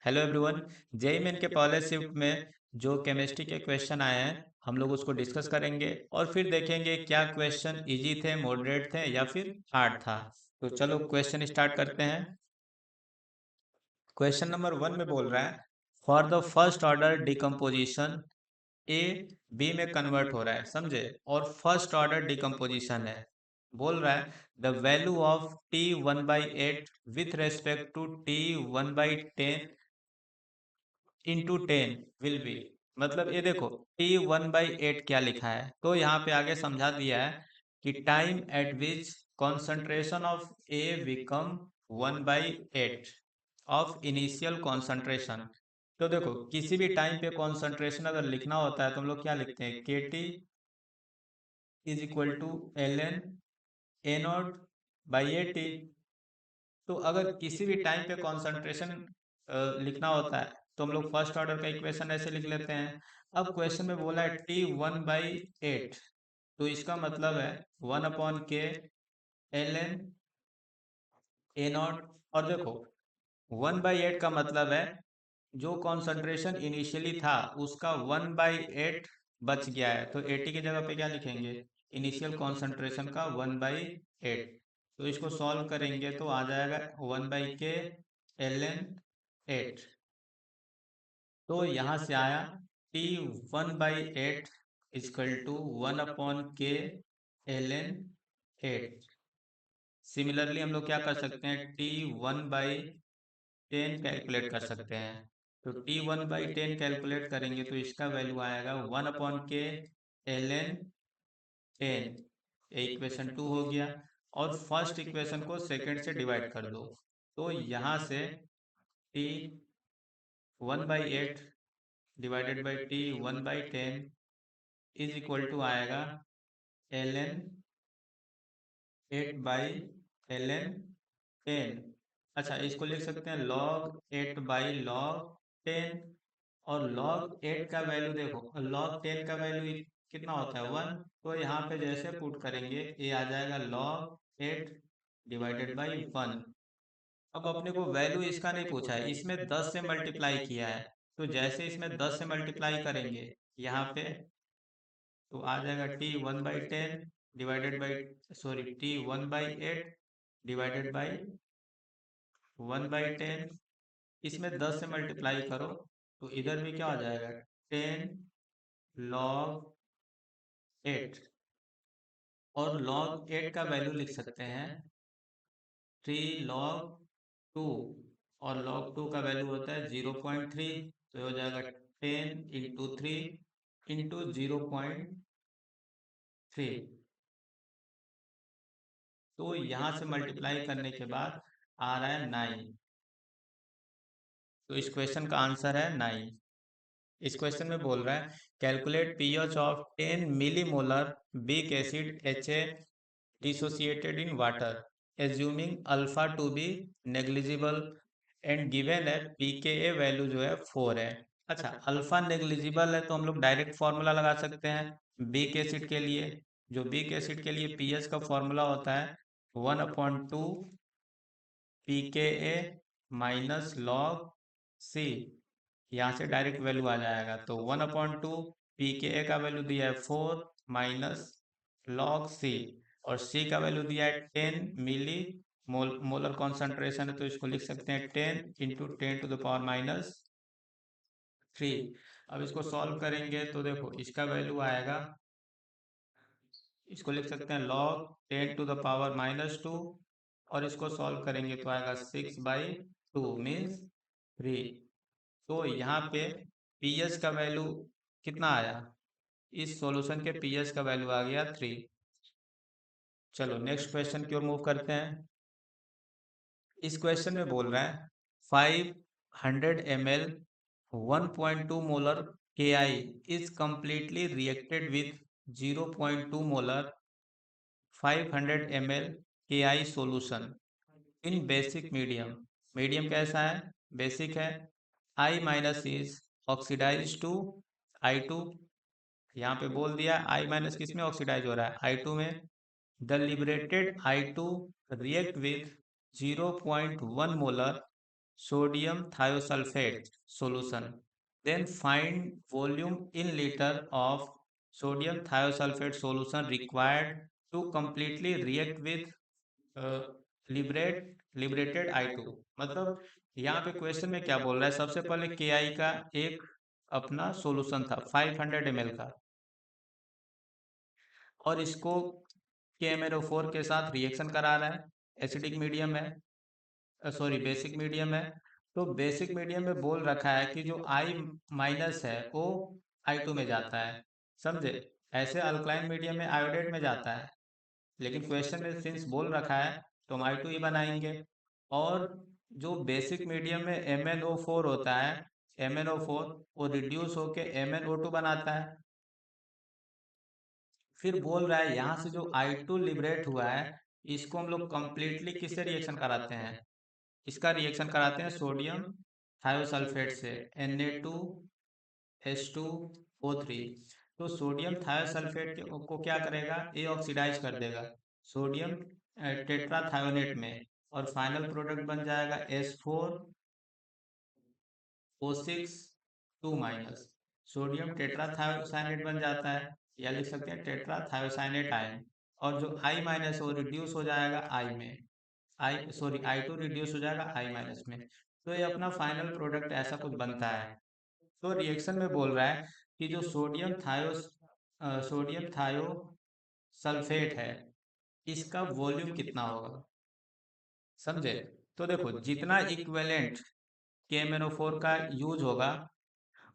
Hello everyone. JEE main के पहले shift में जो केमिस्ट्री के क्वेश्चन आए हैं हम लोग उसको डिस्कस करेंगे और फिर देखेंगे क्या क्वेश्चन इजी थे, मॉडरेट थे या फिर हार्ड था। तो चलो क्वेश्चन स्टार्ट करते हैं। क्वेश्चन नंबर 1 में बोल रहा है for the first order decomposition A B में कन्वर्ट हो रहा है, समझे। और फर्स्ट ऑर्डर डिकम्पोजिशन है, बोल रहा है the value of T 1/8 with respect to T 1/10 into 10 will be. मतलब ये देखो टी 1/8 क्या लिखा है, तो यहाँ पे आगे समझा दिया है कि time eight which concentration of A become 1/8 of initial concentration. तो देखो किसी भी टाइम पे कॉन्सेंट्रेशन अगर लिखना होता है तो हम लोग क्या लिखते हैं, के T is equal to L N A naught by A T. तो अगर किसी भी टाइम पे कॉन्सेंट्रेशन लिखना होता है तो हम लोग फर्स्ट ऑर्डर का इक्वेशन ऐसे लिख लेते हैं। अब क्वेश्चन में बोला है टी 1/8, तो इसका मतलब है 1/k L N A not. और देखो 1/8 का मतलब है जो कॉन्सेंट्रेशन इनिशियली था उसका 1/8 बच गया है, तो 80 की जगह पे क्या लिखेंगे, इनिशियल कॉन्सेंट्रेशन का 1/8। तो इसको सॉल्व करेंगे तो आ जाएगा 1/k एल एन 8। तो यहाँ से आया T 1/8 equal to 1/k L N 8। Similarly हम लोग क्या कर सकते हैं, टी 1/10 कैलकुलेट कर सकते हैं। तो टी 1/10 कैलकुलेट करेंगे तो इसका वैल्यू आएगा 1/k एल एन 10। इक्वेशन 2 हो गया। और फर्स्ट इक्वेशन को सेकंड से डिवाइड कर दो, तो यहाँ से T 1/8 divided by T 1/10 is equal to आएगा एल एन 8/ln 10। अच्छा, इसको लिख सकते हैं log 8/log 10। और log 8 का वैल्यू देखो, log 10 का वैल्यू कितना होता है 1। तो यहाँ पे जैसे पुट करेंगे ये आ जाएगा log 8 डिवाइडेड बाई 1। अब अपने को वैल्यू इसका नहीं पूछा है, इसमें 10 से मल्टीप्लाई किया है। तो जैसे इसमें 10 से मल्टीप्लाई करेंगे यहाँ पे, तो आ जाएगा T 1/10 divided by, sorry T 1/8 divided by 1/10। इसमें 10 से मल्टीप्लाई करो तो इधर भी क्या हो जाएगा 10 log 8। और log 8 का वैल्यू लिख सकते हैं 3 log 2। और log 2 का वैल्यू होता है 0.3, तो हो जाएगा 10 × 3 इंटू 0.3। तो यहाँ से मल्टीप्लाई करने के बाद आ रहा है 9। तो इस क्वेश्चन का आंसर है 9। इस क्वेश्चन में बोल रहा है कैलकुलेट पीएच ऑफ 10 मिलीमोलर बिक acid H dissociated in water assuming alpha to be negligible and given है पी के ए वैल्यू जो है 4 है। अच्छा, अल्फा नेग्लिजिबल है तो हम लोग डायरेक्ट फॉर्मूला लगा सकते हैं बिक एसिड के लिए। जो बिक एसिड के लिए पीएच का फॉर्मूला होता है 1/2 पी के ए माइनस लॉग सी। यहाँ से डायरेक्ट वैल्यू आ जाएगा, तो 1/2 पी के ए का वैल्यू दिया है 4 माइनस लॉग सी। और सी का वैल्यू दिया है 10 मिली मोलर कॉन्सेंट्रेशन है, तो इसको लिख सकते हैं 10 × 10⁻³ अब इसको सॉल्व करेंगे तो देखो इसका वैल्यू आएगा, इसको लिख सकते हैं log 10⁻⁻²। और इसको सॉल्व करेंगे तो आएगा 6/2 मीन्स 3। तो यहाँ पे पीएच का वैल्यू कितना आया, इस सॉल्यूशन के पीएच का वैल्यू आ गया 3। चलो नेक्स्ट क्वेश्चन की ओर मूव करते हैं। इस क्वेश्चन में बोल रहा है 500 ml 1.2 molar K I is completely reacted with 0.2 molar 500 ml K I solution in basic medium. Medium कैसा है, बेसिक है। I minus is oxidise to I2। यहाँ पे बोल दिया आई माइनस किस में ऑक्सीडाइज हो रहा है, I2 में। The liberated I2 react with 0.1 molar sodium thiosulfate solution. Then find volume in liter of sodium thiosulfate solution required to completely react with liberated I2। मतलब यहाँ पे क्वेश्चन में क्या बोल रहा है, सबसे पहले KI का एक अपना सॉल्यूशन था 500 ml का, और इसको KMnO4 के साथ रिएक्शन करा रहा है। एसिडिक मीडियम है, सॉरी बेसिक मीडियम है। तो बेसिक मीडियम में बोल रखा है कि जो I माइनस है वो I2 में जाता है, समझे। ऐसे अल्कलाइन मीडियम में आयोडेट में जाता है, लेकिन क्वेश्चन में सिंस बोल रखा है तो हम I2 ही बनाएंगे। और जो बेसिक मीडियम में MnO4 होता है, MnO4 वो रिड्यूस होके MnO2 बनाता है। फिर बोल रहा है यहाँ से जो I2 लिबरेट हुआ है, इसको हम लोग कंप्लीटली किससे रिएक्शन कराते हैं, इसका रिएक्शन कराते हैं सोडियम थायोसल्फेट से, Na2H2O3। तो सोडियम थायोसल्फेट को क्या करेगा, ये ऑक्सीडाइज कर देगा सोडियम टेट्राथायोनेट में, और फाइनल प्रोडक्ट बन जाएगा H4O6 2 माइनस, सोडियम टेट्राथायोसाइनेट बन जाता है, या लिख सकते हैं टेट्राथायोसाइनेट आयन। और जो I माइनस है वो रिड्यूस हो जाएगा I में, I2 रिड्यूस हो जाएगा I माइनस में। तो ये अपना फाइनल प्रोडक्ट ऐसा कुछ बनता है। तो रिएक्शन में बोल रहा है कि जो सोडियम थायो सल्फेट है, इसका वॉल्यूम कितना होगा, समझे। तो देखो जितना इक्विवेलेंट KMnO4 का यूज होगा,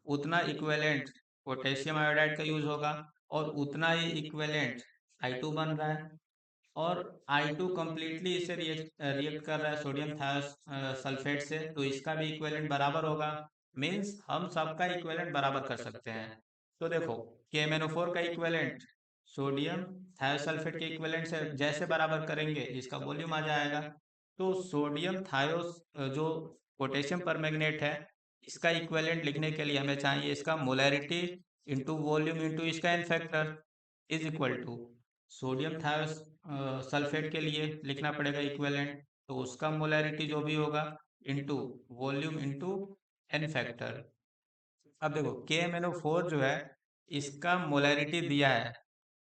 उतना इक्विवेलेंट पोटेशियम आयोडाइड का यूज होगा, और उतना ही इक्विवेलेंट I2 बन रहा है। और I2 कम्प्लीटली इसे रिएक्ट कर रहा है सोडियम सल्फेट से, तो इसका भी इक्विवेलेंट बराबर होगा। मीन्स हम सबका इक्विवेलेंट बराबर कर सकते हैं। तो देखो KMnO4 का इक्विवेलेंट सोडियम थायोसल्फेट के इक्विवेलेंट से जैसे बराबर करेंगे, इसका वॉल्यूम आ जाएगा। तो सोडियम थायोस जो पोटेशियम परमैंगनेट है, इसका इक्विवेलेंट लिखने के लिए हमें चाहिए इसका मोलैरिटी इंटू वॉल्यूम इंटू इसका N factor is equal to sodium thiosulphate के लिए लिखना पड़ेगा इक्विवेलेंट, तो उसका मोलैरिटी जो भी होगा into volume into N factor. अब देखो KMnO4 जो है, इसका मोलैरिटी दिया है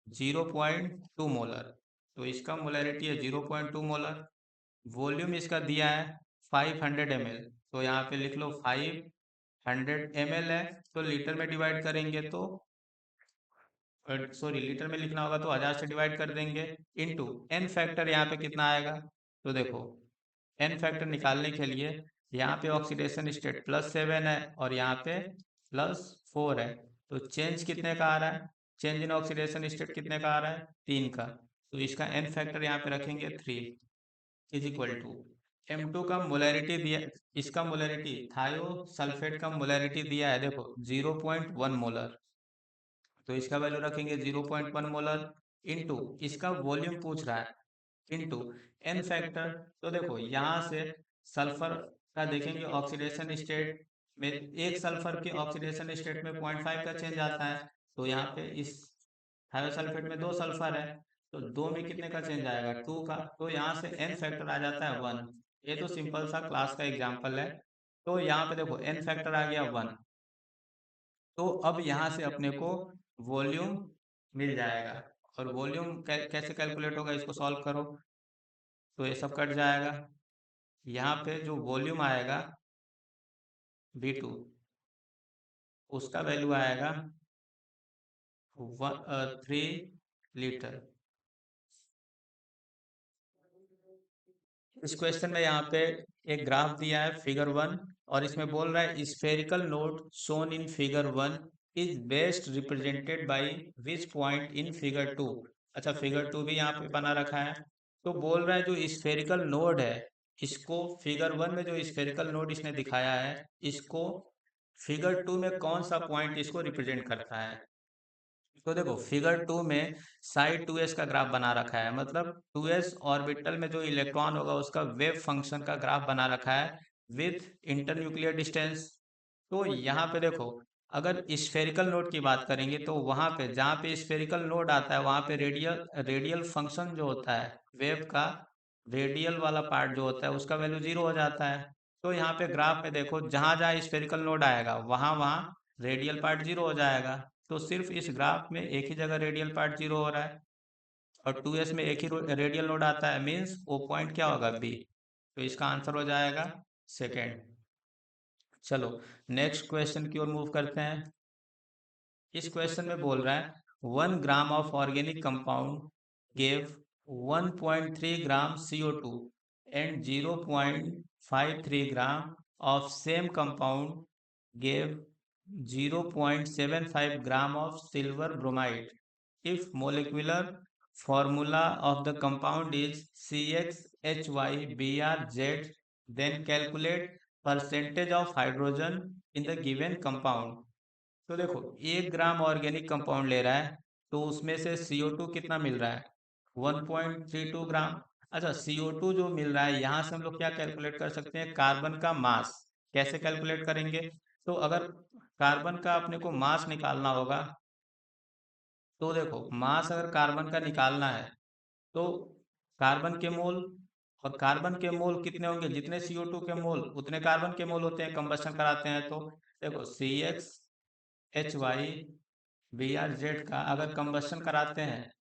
0.2 मोलर, तो इसका मोलैरिटी है 0.2 मोलर। वॉल्यूम इसका दिया है 500 ml, तो यहाँ पे लिख लो 500 ml है, तो लीटर में डिवाइड करेंगे तो सॉरी लीटर में लिखना होगा तो 1000 से डिवाइड कर देंगे, इनटू एन फैक्टर यहाँ पे कितना आएगा। तो देखो एन फैक्टर निकालने के लिए यहाँ पे ऑक्सीडेशन स्टेट +7 है और यहाँ पे +4 है, तो चेंज कितने का आ रहा है, चेंज इन ऑक्सीडेशन स्टेट कितने का आ रहा है, 3 का। तो इसका एन फैक्टर यहाँ पे रखेंगे 3 इज इक्वल टू M2 का मोलैरिटी दिया, इसका मोलैरिटी थायो सल्फेट का मोलैरिटी दिया है देखो 0.1 मोलर, तो इसका वैल्यू रखेंगे 0.1 मोलर, इनटू इसका वॉल्यूम पूछ रहा है इनटू एन फैक्टर। तो देखो यहाँ से सल्फर का देखेंगे ऑक्सीडेशन स्टेट में, एक सल्फर के ऑक्सीडेशन स्टेट में 0.5 का चेंज आता है, तो यहाँ पे इस थायोसल्फेट में 2 सल्फर है, तो 2 में कितने का चेंज आएगा 2 का, तो यहाँ से एन फैक्टर आ जाता है 1। ये तो सिंपल सा क्लास का एग्जाम्पल है। तो यहाँ पे देखो एन फैक्टर आ गया 1, तो अब यहाँ से अपने को वॉल्यूम मिल जाएगा। और वॉल्यूम कैसे कैलकुलेट होगा, इसको सॉल्व करो तो ये सब कट जाएगा। यहाँ पे जो वॉल्यूम आएगा V2, उसका वैल्यू आएगा 3 लीटर। इस क्वेश्चन में यहाँ पे एक ग्राफ दिया है फिगर 1, और इसमें बोल रहा है spherical node shown in figure 1 is best represented by which point in figure 2। अच्छा फिगर 2 भी यहाँ पे बना रखा है। तो बोल रहा है जो स्फेरिकल नोड है, इसको फिगर 1 में जो स्फेरिकल नोड इसने दिखाया है, इसको फिगर 2 में कौन सा पॉइंट इसको रिप्रेजेंट करता है। तो देखो फिगर 2 में साइड 2s का ग्राफ बना रखा है, मतलब 2s ऑर्बिटल में जो इलेक्ट्रॉन होगा उसका वेव फंक्शन का ग्राफ बना रखा है विथ इंटरन्यूक्लियर डिस्टेंस। तो यहाँ पे देखो अगर स्फेरिकल नोड की बात करेंगे तो वहाँ पे जहाँ पे स्फेरिकल नोड आता है वहाँ पे रेडियल रेडियल फंक्शन जो होता है वेव का, रेडियल वाला पार्ट जो होता है उसका वैल्यू 0 हो जाता है। तो यहाँ पे ग्राफ में देखो, जहां जहां स्फेरिकल नोड आएगा वहां वहां रेडियल पार्ट जीरो हो जाएगा। तो सिर्फ इस ग्राफ में एक ही जगह रेडियल पार्ट जीरो हो रहा है, और 2s में एक ही रेडियल नोड आता है, मीन्स वो पॉइंट क्या होगा, बी। तो इसका आंसर हो जाएगा सेकेंड। चलो नेक्स्ट क्वेश्चन की ओर मूव करते हैं। इस क्वेश्चन में बोल रहा है 1 gram of organic compound gave 1.3 gram CO2 and 0.53 gram of same compound gave 0.75 gram of silver bromide. If molecular formula of the compound is CXHYBRZ, then calculate percentage of hydrogen in the given compound। तो देखो 1 ग्राम organic compound ले रहा है, तो उसमें से CO2 कितना मिल रहा है, 1.32 ग्राम। अच्छा, CO2 जो मिल रहा है, यहाँ से हम लोग क्या कैलकुलेट कर सकते हैं, कार्बन का मास। कैसे कैलकुलेट करेंगे, तो अगर कार्बन का अपने को मास निकालना होगा, तो देखो मास अगर कार्बन का निकालना है, तो कार्बन के मोल, और कार्बन के मोल कितने होंगे, जितने CO2 के मोल उतने कार्बन के मोल होते हैं, कंबस्शन कराते हैं। तो देखो CXHYBRZ का अगर कंबस्शन कराते हैं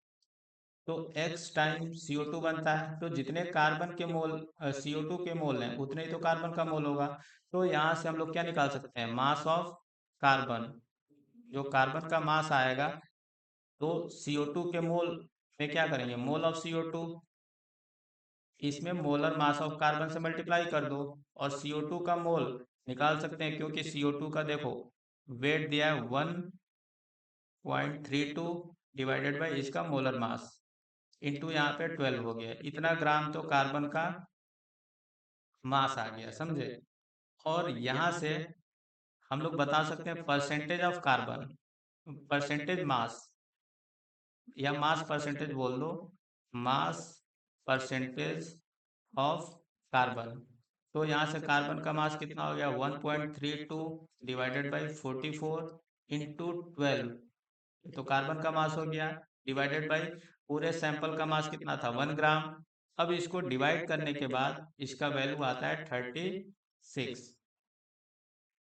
तो X टाइम CO2 बनता है। तो जितने कार्बन के मोल CO2 के मोल हैं, उतने ही तो कार्बन का मोल होगा। तो यहाँ से हम लोग क्या निकाल सकते हैं, मास ऑफ कार्बन। जो कार्बन का मास आएगा, तो CO2 के मोल में क्या करेंगे, मोल ऑफ CO2, इसमें मोलर मास ऑफ कार्बन से मल्टीप्लाई कर दो, और CO2 का मोल निकाल सकते हैं, क्योंकि CO2 का देखो वेट दिया है 1.32 डिवाइडेड बाई इसका मोलर मास, इंटू यहाँ पे 12 हो गया, इतना ग्राम तो कार्बन का मास आ गया, समझे। और यहाँ से हम लोग बता सकते हैं percentage of carbon, percentage mass, या मास परसेंटेज बोल दो, मास परसेंटेज ऑफ कार्बन। तो यहाँ से कार्बन का मास कितना हो गया, 1.32 डिवाइडेड बाई 44 इंटू 12, तो कार्बन का मास हो गया, डिवाइडेड बाई पूरे सैंपल का मास कितना था, 1 ग्राम। अब इसको डिवाइड करने के बाद इसका वैल्यू आता है 36।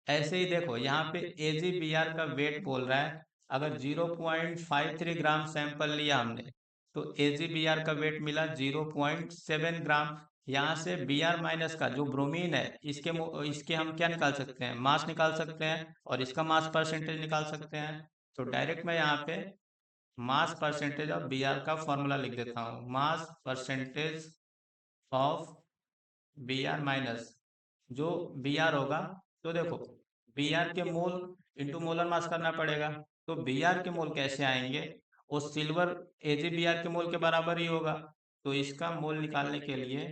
ऐसे ही देखो यहाँ पे AgBr का वेट बोल रहा है, अगर 0.53 ग्राम सैंपल लिया हमने, तो AgBr का वेट मिला 0.7 ग्राम। यहाँ से Br माइनस का जो ब्रोमीन है, इसके हम क्या निकाल सकते हैं, मास निकाल सकते हैं, और इसका मास परसेंटेज निकाल सकते हैं। तो डायरेक्ट मैं यहाँ पे मास परसेंटेज ऑफ Br का फॉर्मूला लिख देता हूँ, mass percentage of Br minus जो Br होगा। तो देखो Br के मोल इंटू मोलर मास करना पड़ेगा, तो Br के मोल कैसे आएंगे, वो सिल्वर AgBr के मोल के बराबर ही होगा। तो इसका मोल निकालने के लिए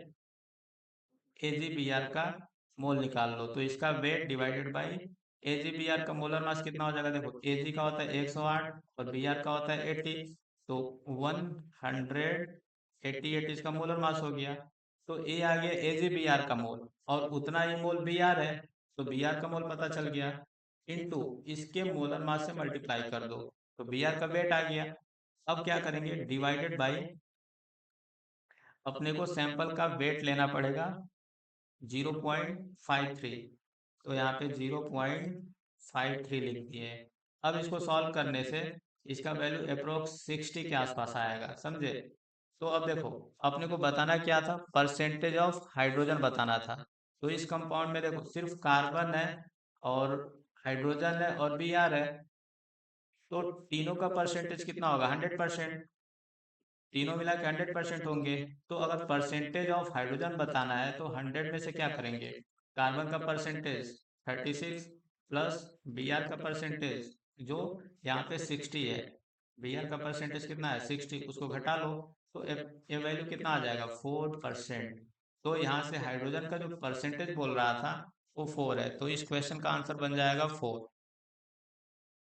AgBr का मोल निकाल लो, तो इसका वेट डिवाइडेड बाई AgBr का मोलर मास कितना हो जाएगा, देखो Ag का होता है 108 और Br का होता है 80, तो 188 इसका मोलर मास हो गया। तो ये आ गया AgBr का मोल, और उतना ही मोल Br है, तो Br का मोल पता चल गया, इनटू इसके मोलर मास से मल्टीप्लाई कर दो, तो Br का वेट आ गया। अब क्या करेंगे, डिवाइडेड बाई, अपने को सैंपल का वेट लेना पड़ेगा 0.53, तो यहाँ पे 0.53 लिख दिए। अब इसको सॉल्व करने से इसका वैल्यू अप्रोक्स 60 के आसपास आएगा, समझे। तो अब देखो अपने को बताना क्या था, परसेंटेज ऑफ हाइड्रोजन बताना था। तो इस कंपाउंड में देखो सिर्फ कार्बन है और हाइड्रोजन है और Br है, तो तीनों का परसेंटेज कितना होगा, 100%। तीनों मिला के 100% होंगे। तो अगर परसेंटेज ऑफ हाइड्रोजन बताना है, तो 100 में से क्या करेंगे, कार्बन का परसेंटेज 36 प्लस Br का परसेंटेज जो यहाँ पे 60 है, Br का परसेंटेज कितना है 60, उसको घटा लो, तो ये वैल्यू कितना आ जाएगा 4%। तो यहाँ से हाइड्रोजन का जो परसेंटेज बोल रहा था वो 4 है, तो इस क्वेश्चन का आंसर बन जाएगा 4।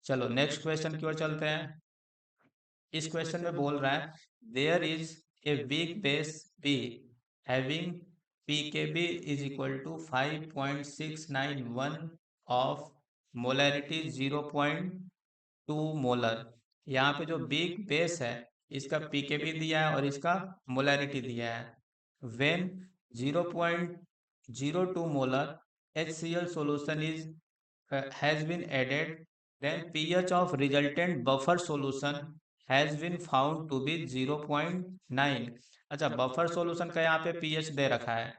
चलो नेक्स्ट क्वेश्चन की ओर चलते हैं। इस क्वेश्चन में बोल रहा है there is a weak base B having pKb is equal to 5.691 of molarity 0.2 molar. यहाँ पे जो बिग बेस है, इसका pKb दिया है और इसका मोलैरिटी दिया है। When 0.02 molar HCl solution is has been added, then pH of resultant buffer solution has been found to be 0.9। अच्छा, बफर सॉल्यूशन का यहाँ पे pH दे रखा है।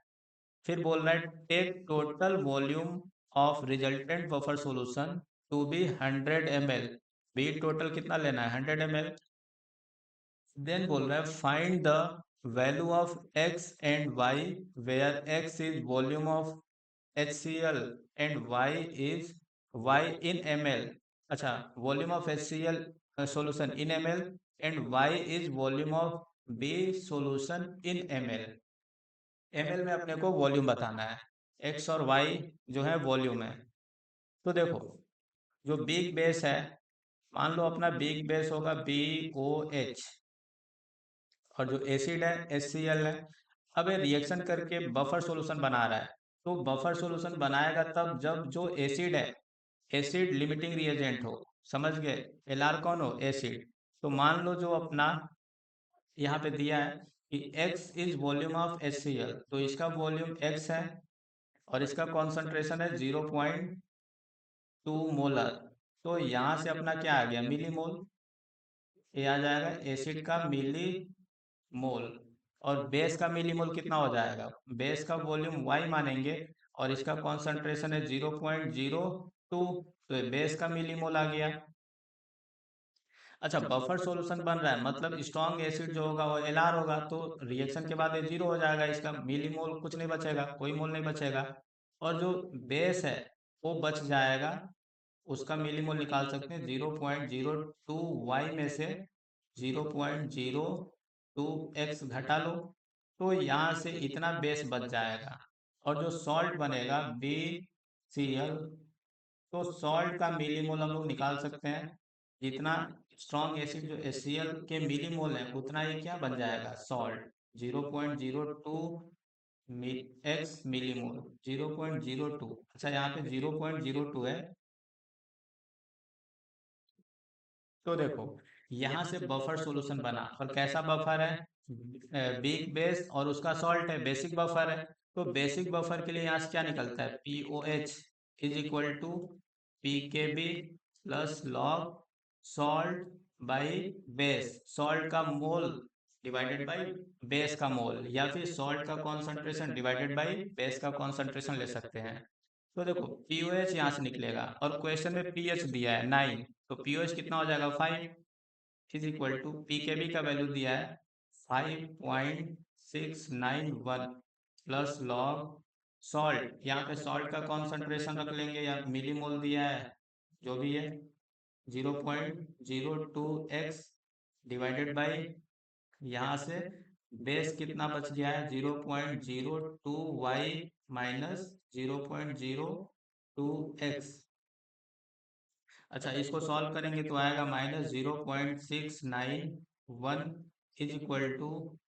फिर बोल रहा है take total volume of resultant buffer solution to be 100 ml। Be total कितना लेना है, 100 ml। देन बोल रहा है find the value of x and y where x is volume of HCl and y in ml। अच्छा, volume of HCl solution in ml and y is volume of B solution in ml। ml में अपने को volume बताना है, x और y जो है volume है। तो देखो, जो बिग बेस है, मान लो अपना बिग बेस होगा BOH, और जो एसिड है HCl है। अब ये रिएक्शन करके बफर सॉल्यूशन बना रहा है, तो बफर सॉल्यूशन बनाएगा तब जब जो एसिड है, एसिड लिमिटिंग रिएजेंट हो। समझ गए, Lr कौन हो, एसिड। तो मान लो जो अपना यहाँ पे दिया है कि x is volume of HCl, तो इसका वॉल्यूम x है और इसका कॉन्सेंट्रेशन है 0.2 मोलर। तो यहाँ से अपना क्या आ गया, मिली मोल। ये आ जाएगा एसिड का मिली मोल, और बेस का मिली मोल कितना हो जाएगा, बेस का वॉल्यूम y मानेंगे और इसका कॉन्सेंट्रेशन है 0.02, तो ये बेस का मिली मोल आ गया। अच्छा, बफर सॉल्यूशन बन रहा है मतलब स्ट्रॉन्ग एसिड जो होगा वो Lr होगा, तो रिएक्शन के बाद ये जीरो हो जाएगा, इसका मिली मोल कुछ नहीं बचेगा, कोई मोल नहीं बचेगा। और जो बेस है वो बच जाएगा, उसका मिली मोल निकाल सकते हैं 0.02 y में से 0.02 x घटा लो, तो यहाँ से इतना बेस बच जाएगा। और जो सॉल्ट बनेगा BCl, तो सॉल्ट का मिलीमोल हम लोग निकाल सकते हैं, जितना स्ट्रॉन्ग एसिड जो HCl के मिलीमोल है उतना ही क्या बन जाएगा, सॉल्ट। 0.02 x millimole, 0.02। अच्छा, यहाँ पे 0.02 है। तो देखो, यहाँ से बफर सॉल्यूशन बना, और कैसा बफर है, बिग बेस और उसका सॉल्ट है, बेसिक बफर है। तो बेसिक बफर के लिए यहाँ से क्या निकलता है, POH is equal to PKB plus log salt by base, salt का मोल डिवाइडेड बाई बेस का मोल, या फिर सॉल्ट का कॉन्सेंट्रेशन डिवाइडेड बाई बेस का कॉन्सेंट्रेशन ले सकते हैं। तो देखो, POH यहाँ से निकलेगा और क्वेश्चन में pH दिया है 9, तो POH कितना हो जाएगा, 5 इज इक्वल टू PKB का वैल्यू दिया है 5.691 प्लस लॉग सॉल्ट, यहाँ पे सॉल्ट का कॉन्सेंट्रेशन रख लेंगे या मिलीमोल दिया है जो भी है, 0.02 x डिवाइडेड बाई, यहाँ से बेस कितना बच गया है, 0.02 y माइनस 0.02 x। अच्छा, इसको सॉल्व करेंगे तो आएगा -0.691 is equal to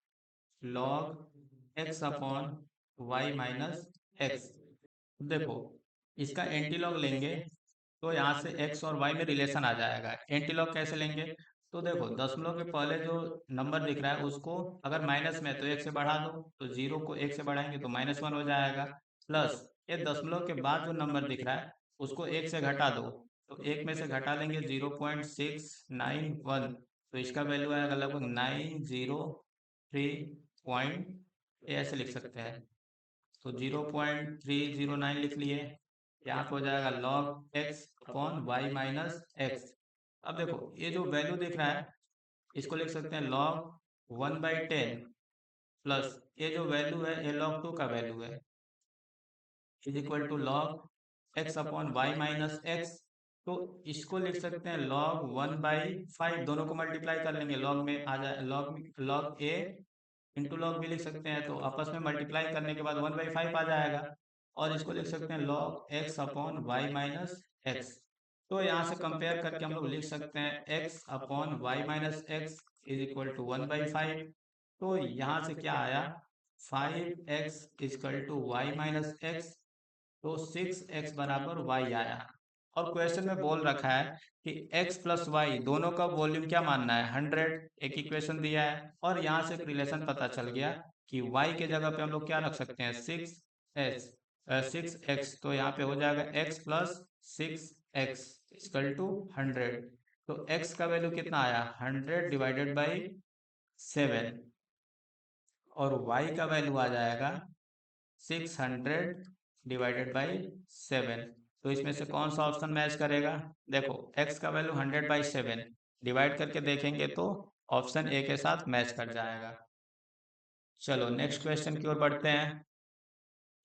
log x upon Y minus X. देखो, इसका एंटी लॉग लेंगे तो यहाँ से x और y में रिलेशन आ जाएगा। एंटी लॉग कैसे लेंगे, तो देखो दशमलव के पहले जो नंबर दिख रहा है उसको अगर माइनस में है तो एक से बढ़ा दो, तो जीरो को एक से बढ़ाएंगे तो -1 हो जाएगा, प्लस ये दशमलव के बाद जो नंबर दिख रहा है उसको एक से घटा दो, तो एक में से घटा लेंगे 0.691, तो इसका वैल्यू आएगा लगभग 903 ऐसे लिख सकते हैं। तो 0.309 लिख लिए, यहाँ पे हो जाएगा log x upon Y minus X. अब देखो ये जो वैल्यू दिख रहा है इसको लिख सकते हैं log 1/10 प्लस ये जो वैल्यू है ये log 2 का वैल्यू है, is equal to log x upon Y minus X. तो इसको लिख सकते हैं log 1/5, दोनों को मल्टीप्लाई कर लेंगे, log में आ जाए log a इंटू लॉग भी लिख सकते हैं, तो आपस में मल्टीप्लाई करने के बाद 1/5 आ जाएगा। और इसको लिख सकते हैं log x upon Y minus X. तो यहाँ से कंपेयर करके हम लोग लिख सकते हैं x upon Y minus X is equal to 1/5। तो यहाँ से क्या आया, 5x equal to Y minus X, तो 6x बराबर y आया। और क्वेश्चन में बोल रखा है कि x प्लस वाई दोनों का वॉल्यूम क्या मानना है, 100। एक इक्वेशन दिया है और यहाँ से एक रिलेशन पता चल गया कि y के जगह पे हम लोग क्या रख सकते हैं, 6s। 6x, तो यहाँ पे हो जाएगा x plus 6x equal to 100। तो x का वैल्यू कितना आया, 100 डिवाइडेड बाई 7, और y का वैल्यू आ जाएगा 600 डिवाइडेड बाई 7। तो इसमें से कौन सा ऑप्शन मैच करेगा? देखो x का वैल्यू 100/7 डिवाइड करके देखेंगे तो ऑप्शन ए के साथ मैच कर जाएगा। चलो नेक्स्ट क्वेश्चन की ओर बढ़ते हैं।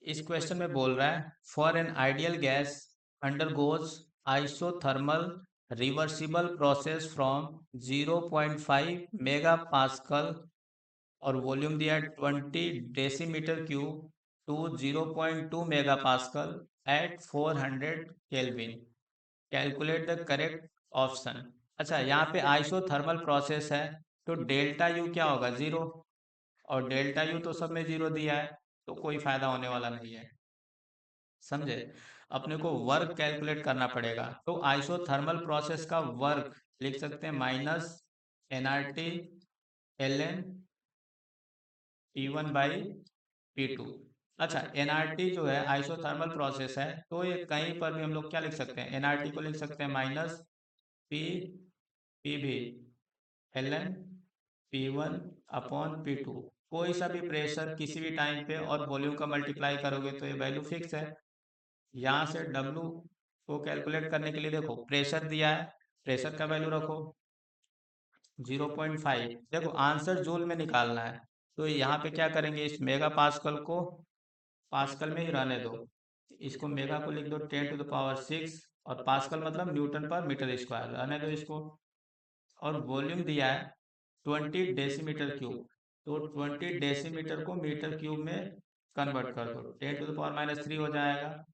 इस क्वेश्चन में बोल रहा है for an ideal gas undergoes isothermal reversible process from 0.5 mega pascal और वॉल्यूम दिया है 20 decimetre cube to 0.2 mega pascal at 400 kelvin, calculate the correct option. अच्छा, यहाँ पे आइसोथर्मल प्रोसेस है तो डेल्टा यू क्या होगा, जीरो, और डेल्टा यू तो सब में जीरो दिया है, तो कोई फायदा होने वाला नहीं है, समझे। अपने को वर्क कैलकुलेट करना पड़ेगा, तो आइसोथर्मल प्रोसेस का वर्क लिख सकते हैं minus N R T L N P1/P2। अच्छा, एनआरटी जो है आइसोथर्मल प्रोसेस है, तो ये कहीं पर भी हम लोग क्या लिख सकते हैं, एनआरटी को लिख सकते हैं माइनस पी पी भी एल एन P1/P2। कोई सा भी प्रेशर किसी भी टाइम पे और वॉल्यूम का मल्टीप्लाई करोगे तो ये वैल्यू फिक्स है। यहाँ से W को कैलकुलेट करने के लिए देखो प्रेशर दिया है, प्रेशर का वैल्यू रखो 0.5। देखो आंसर जूल में निकालना है, तो यहाँ पे क्या करेंगे, इस मेगा पास्कल को पास्कल में ही रहने दो, इसको मेगा को लिख दो 10⁶, और पास्कल मतलब न्यूटन पर मीटर स्क्वायर, रहने दो इसको। और वॉल्यूम दिया है 20 डेसीमीटर क्यूब, तो 20 डेसीमीटर को मीटर क्यूब में कन्वर्ट कर दो, 10⁻³ हो जाएगा।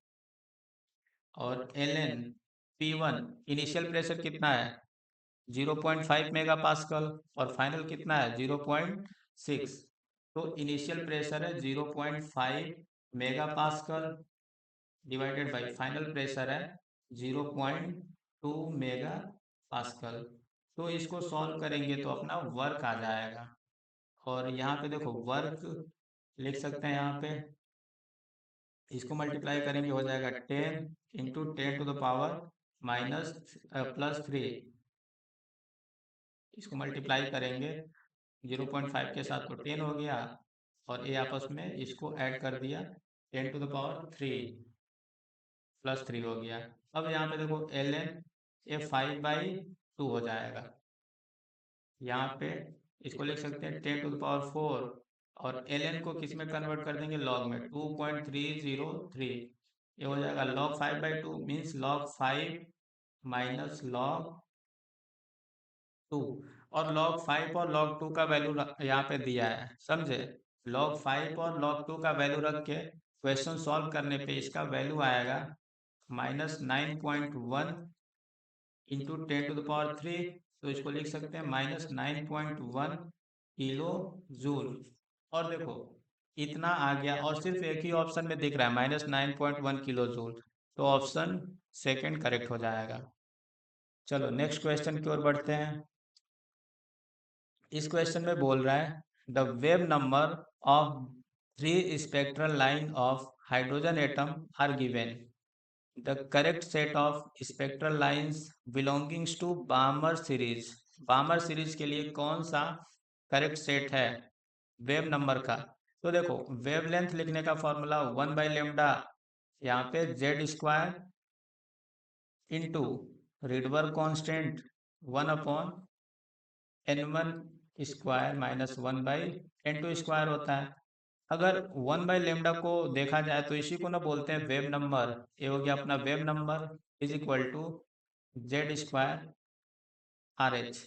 और L N P1 initial pressure कितना है, 0.5 मेगा पास्कल, और फाइनल कितना है 0.6। तो इनिशियल प्रेशर है 0.5 mega pascal divided by final pressure है 0.2 मेगा पास्कल। तो इसको सॉल्व करेंगे तो अपना वर्क आ जाएगा, और यहाँ पे देखो वर्क लिख सकते हैं, यहाँ पे इसको मल्टीप्लाई करेंगे हो जाएगा 10 × 10⁻⁻3, इसको मल्टीप्लाई करेंगे 0.5 के साथ तो 10 हो गया, और ये आपस में इसको ऐड कर दिया 10⁻³ + 3 हो गया। अब यहाँ पे देखो एल एन ये 5/2 हो जाएगा, यहाँ पे इसको लिख सकते हैं 10⁴, और एल एन को किस में कन्वर्ट कर देंगे, लॉग में 2.303, ये हो जाएगा log 5/2 means log 5 minus log 2। और log 5 और log 2 का वैल्यू यहाँ पे दिया है, समझे। log 5 और log 2 का वैल्यू रख के क्वेश्चन सॉल्व करने पे इसका वैल्यू आएगा -9.1 इंटू 10⁻3, तो इसको लिख सकते हैं -9.1 किलो जूल। और देखो इतना आ गया, और सिर्फ एक ही ऑप्शन में दिख रहा है -9.1 किलो जूल, तो ऑप्शन सेकंड करेक्ट हो जाएगा। चलो नेक्स्ट क्वेश्चन की ओर बढ़ते हैं। इस क्वेश्चन में बोल रहा है the wave number of 3 spectral line of hydrogen atom are given, the correct set of spectral lines belongings to Balmer series. Balmer series के लिए कौन सा करेक्ट सेट है वेव नंबर का? तो देखो वेवलेंथ लिखने का फॉर्मूला 1/λ, यहाँ पे z² into Rydberg constant 1/n1² - 1/n2² होता है। अगर 1/λ को देखा जाए तो इसी को ना बोलते हैं वेव नंबर, ये हो गया अपना wave number is equal to z²RH।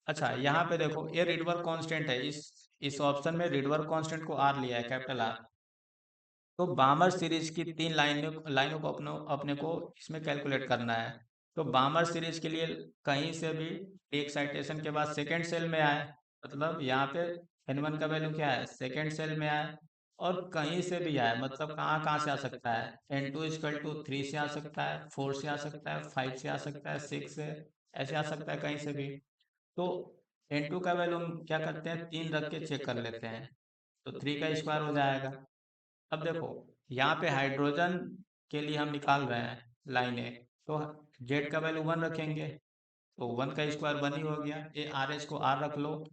अच्छा, यहाँ पे देखो ये रिडबर्ग कांस्टेंट है, इस ऑप्शन में रिडबर्ग कांस्टेंट को R लिया है, कैपिटल R। तो बामर सीरीज की 3 लाइनों को अपने को इसमें कैलकुलेट करना है। तो बामर सीरीज के लिए कहीं से भी एक्साइटेशन के बाद सेकेंड सेल में आए, मतलब यहाँ पे n1 का वैल्यू क्या है, सेकेंड सेल में आए, और कहीं से भी आए, मतलब कहाँ कहाँ से आ सकता है, n2 = 3 से आ सकता है, 4 से आ सकता है, 5 से आ सकता है, 6 से, ऐसे आ सकता है कहीं से भी। तो n2 का वैल्यू हम क्या करते हैं, 3 रख के चेक कर लेते हैं, तो 3 का स्क्वायर हो जाएगा। अब देखो यहाँ पे हाइड्रोजन के लिए हम निकाल रहे हैं लाइनें, तो जेड का वैल्यू 1 रखेंगे, तो 1 का स्क्वायर 1 ही हो गया। ये आर एच को आर रख लो,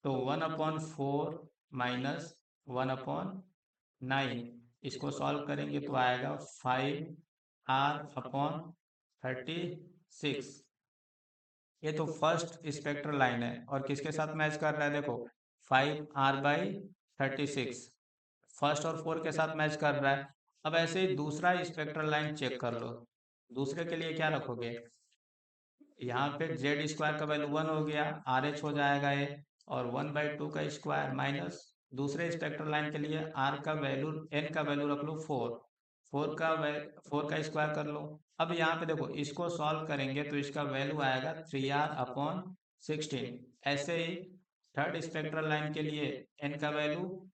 तो 1/4 माइनस 1/9, इसको सॉल्व करेंगे तो आएगा 5r/36। ये तो फर्स्ट स्पेक्ट्रल लाइन है और किसके साथ मैच कर रहा है, देखो 5r/36 फर्स्ट और 4 के साथ मैच कर रहा है। अब ऐसे ही दूसरा स्पेक्ट्रल लाइन चेक कर लो, दूसरे के लिए क्या रखोगे, यहाँ पे जेड स्क्वायर का वैल्यू 1 हो गया, आर एच हो जाएगा ये, और 1/2 का स्क्वायर माइनस दूसरे स्पेक्ट्रल लाइन के लिए आर का वैल्यू, एन का वैल्यू रख लो 4, 4 का स्क्वायर कर लो। अब यहाँ पे देखो इसको सॉल्व करेंगे तो इसका वैल्यू आएगा 3r/16। ऐसे ही थर्ड स्पेक्ट्रल लाइन के लिए एन का वैल्यू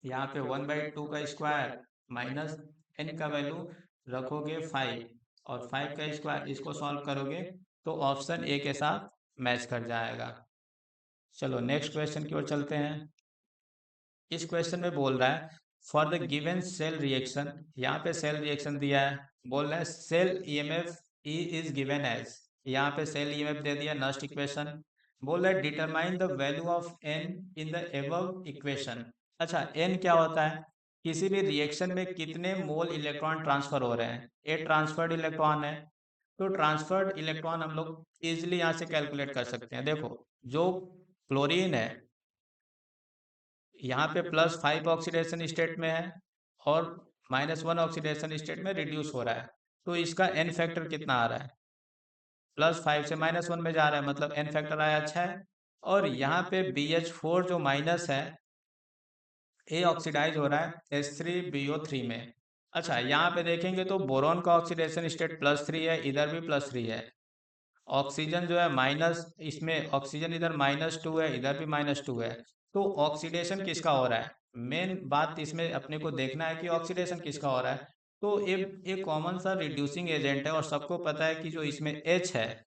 यहाँ पे 1/2 का स्क्वायर माइनस एन का वैल्यू रखोगे 5, और 5 का स्क्वायर, इसको सॉल्व करोगे तो ऑप्शन ए के साथ मैच कर जाएगा। चलो नेक्स्ट क्वेश्चन की ओर चलते हैं। इस क्वेश्चन में बोल रहा है for the given cell reaction, यहाँ पे सेल रिएक्शन दिया है, बोल रहा है cell EMF E is given as, यहाँ पे सेल ईएमएफ दे दिया, नस्ट इक्वेशन। बोल रहा है determine the value of N in the above equation. अच्छा, एन क्या होता है, किसी भी रिएक्शन में कितने मोल इलेक्ट्रॉन ट्रांसफर हो रहे हैं, ए ट्रांसफर्ड इलेक्ट्रॉन है, तो ट्रांसफर्ड इलेक्ट्रॉन हम लोग इजिली यहाँ से कैलकुलेट कर सकते हैं। देखो जो क्लोरीन है यहाँ पे +5 ऑक्सीडेशन स्टेट में है और -1 ऑक्सीडेशन स्टेट में रिड्यूस हो रहा है, तो इसका एन फैक्टर कितना आ रहा है, +5 से -1 में जा रहा है, मतलब एन फैक्टर आया 6। और यहाँ पे BH4 जो माइनस है, ए ऑक्सीडाइज हो रहा है H3BO3 में। अच्छा, यहाँ पे देखेंगे तो बोरॉन का ऑक्सीडेशन स्टेट +3 है, इधर भी +3 है। ऑक्सीजन जो है माइनस, इसमें ऑक्सीजन इधर -2 है, इधर भी -2 है, तो ऑक्सीडेशन किसका हो रहा है, मेन बात इसमें अपने को देखना है कि ऑक्सीडेशन किसका हो रहा है। तो एक कॉमन सा रिड्यूसिंग एजेंट है और सबको पता है कि जो इसमें H है,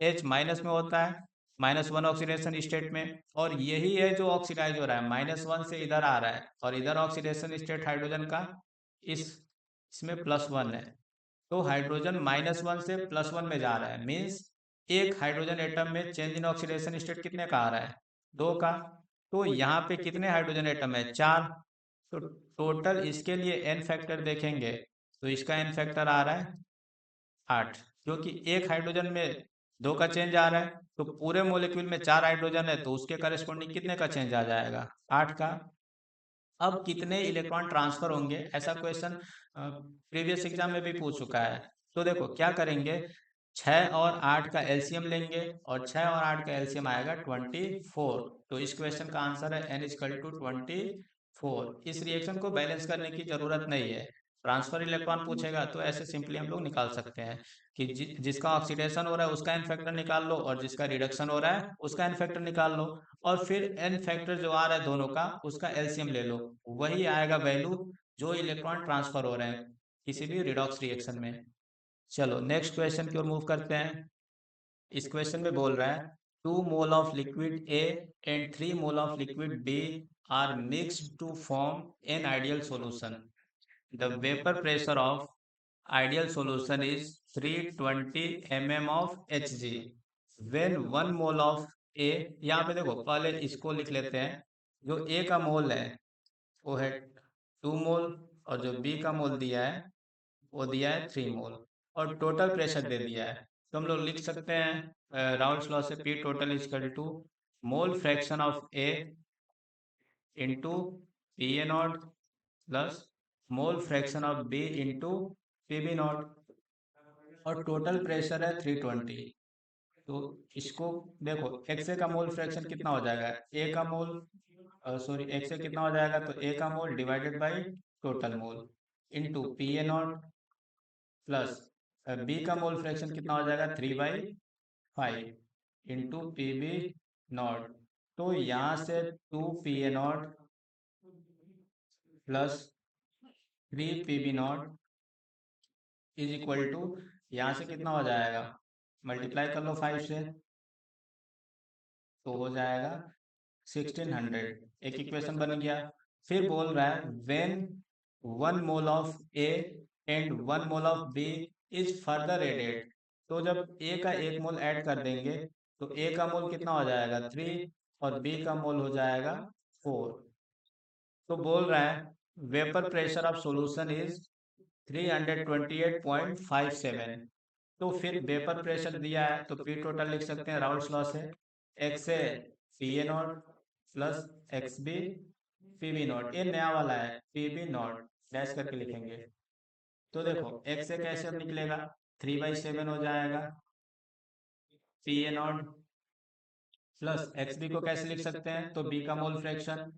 H माइनस में होता है, -1 ऑक्सीडेशन स्टेट में, और यही है जो ऑक्सीडाइज हो रहा है, -1 से इधर आ रहा है, और इधर ऑक्सीडेशन स्टेट हाइड्रोजन का इस इसमें +1 है, तो हाइड्रोजन -1 से +1 में जा रहा है, मीन्स एक हाइड्रोजन एटम में चेंज इन ऑक्सीडेशन स्टेट कितने का आ रहा है, 2 का। तो यहाँ पे कितने हाइड्रोजन एटम है, 4, तो टोटल इसके लिए एन फैक्टर देखेंगे तो इसका एन फैक्टर आ रहा है 8, क्योंकि एक हाइड्रोजन में 2 का चेंज आ रहा है, तो पूरे मोलिक्यूल में 4 हाइड्रोजन है, तो उसके करस्पॉन्डिंग कितने का चेंज आ जाएगा, 8 का। अब कितने इलेक्ट्रॉन ट्रांसफर होंगे, ऐसा क्वेश्चन प्रीवियस एग्जाम में भी पूछ चुका है। तो देखो क्या करेंगे, 6 और 8 का एलसीएम लेंगे, और 6 और 8 का एलसीएम आएगा 24, तो इस क्वेश्चन का आंसर है n = 24। इस रिएक्शन को बैलेंस करने की जरूरत नहीं है, ट्रांसफर इलेक्ट्रॉन पूछेगा तो ऐसे सिंपली हम लोग निकाल सकते हैं कि जिसका ऑक्सीडेशन हो रहा है उसका एन फैक्टर निकाल लो, और जिसका रिडक्शन हो रहा है उसका एन फैक्टर निकाल लो, और फिर एन फैक्टर जो आ रहा है दोनों का उसका एलसीएम ले लो, वही आएगा वैल्यू जो इलेक्ट्रॉन ट्रांसफर हो रहे हैं किसी भी रिडॉक्स रिएक्शन में। चलो नेक्स्ट क्वेश्चन की ओर मूव करते हैं। इस क्वेश्चन में बोल रहा है 2 mole of liquid A and 3 mole of liquid B are mixed to form an ideal solution. The vapour pressure of ideal solution is 320 mm of Hg when 1 mole of A, यहाँ पे देखो पहले इसको लिख लेते हैं, जो A का मोल है वो है 2 मोल, और जो B का मोल दिया है वो दिया है 3 मोल, और टोटल प्रेशर दे दिया है, तो हम लोग लिख सकते हैं राउल्स लॉ से P total equal to mole fraction of A into P A naught plus mole fraction of B into P B naught, और टोटल प्रेशर है 320। तो इसको देखो एक्स का मोल फ्रैक्शन कितना हो जाएगा, ए का मोल, सॉरी एक्स कितना हो जाएगा, तो ए का mole divided by total mole into P A naught plus B का मोल फ्रैक्शन कितना हो जाएगा 3/5 इंटू पी बी नॉट, तो यहाँ से 2 P A naught plus 3 P B naught is equal to, यहाँ से कितना हो जाएगा, मल्टीप्लाई कर लो 5 से, तो हो जाएगा 1600, एक इक्वेशन बन गया। फिर बोल रहा है when 1 mole of A and 1 mole of B is further added. तो जब ए का 1 मोल ऐड कर देंगे तो ए का मोल कितना हो जाएगा 3 और बी का मोल हो जाएगा 4। तो बोल रहा है vapour pressure of solution is 328.57। तो फिर वेपर प्रेशर दिया है तो पी टोटल लिख सकते हैं, राउल्ट्स लॉ से X A P A naught plus X B P B naught, ये नया वाला है पी बी नॉट डैश करके लिखेंगे। तो देखो एक्स ए कैसे अब निकलेगा 3/7 हो जाएगा P A naught plus X B को कैसे लिख सकते हैं, तो बी का mole fraction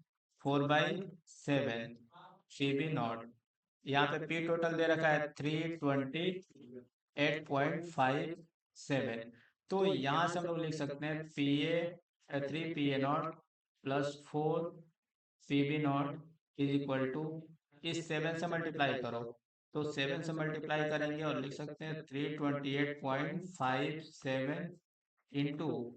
4/7 C B naught. यहाँ पे पी टोटल दे रखा है 328.57। तो यहाँ से हम लोग लिख सकते हैं P A 3 PA0 plus 4 PB0 is equal to, इस 7 से मल्टीप्लाई करो तो 7 से मल्टीप्लाई करेंगे और लिख सकते हैं 328.57 इंटू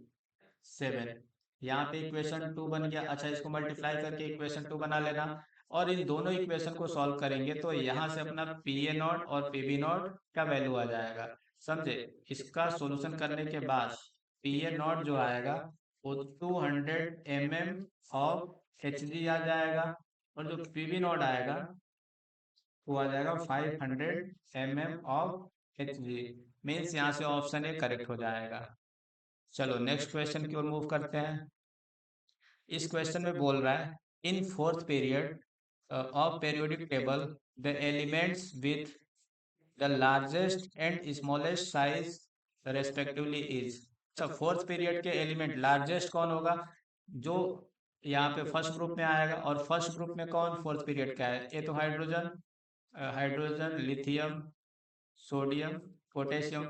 7। यहाँ पे इक्वेशन 2 बन गया। अच्छा, इसको मल्टीप्लाई करके इक्वेशन 2 बना लेना और इन दोनों इक्वेशन को सॉल्व करेंगे तो यहाँ से अपना पी ए नॉट और पी बी नॉट का वैल्यू आ जाएगा। समझे, इसका सॉल्यूशन करने के बाद पी ए नॉट जो आएगा वो 200 mm ऑफ एच जी आ जाएगा और जो पी बी नॉट आएगा वो आ जाएगा 500 mm of H G. Means यहाँ से ऑप्शन ए करेक्ट हो जाएगा। चलो नेक्स्ट क्वेश्चन की ओर मूव करते हैं। इस क्वेश्चन में बोल रहा है in fourth period of periodic table the elements with the largest and smallest size respectively is. अच्छा, फोर्थ पीरियड के एलिमेंट लार्जेस्ट कौन होगा, जो यहाँ पे फर्स्ट ग्रुप में आएगा, और फर्स्ट ग्रुप में कौन फोर्थ पीरियड का है, ये तो hydrogen, hydrogen lithium sodium potassium.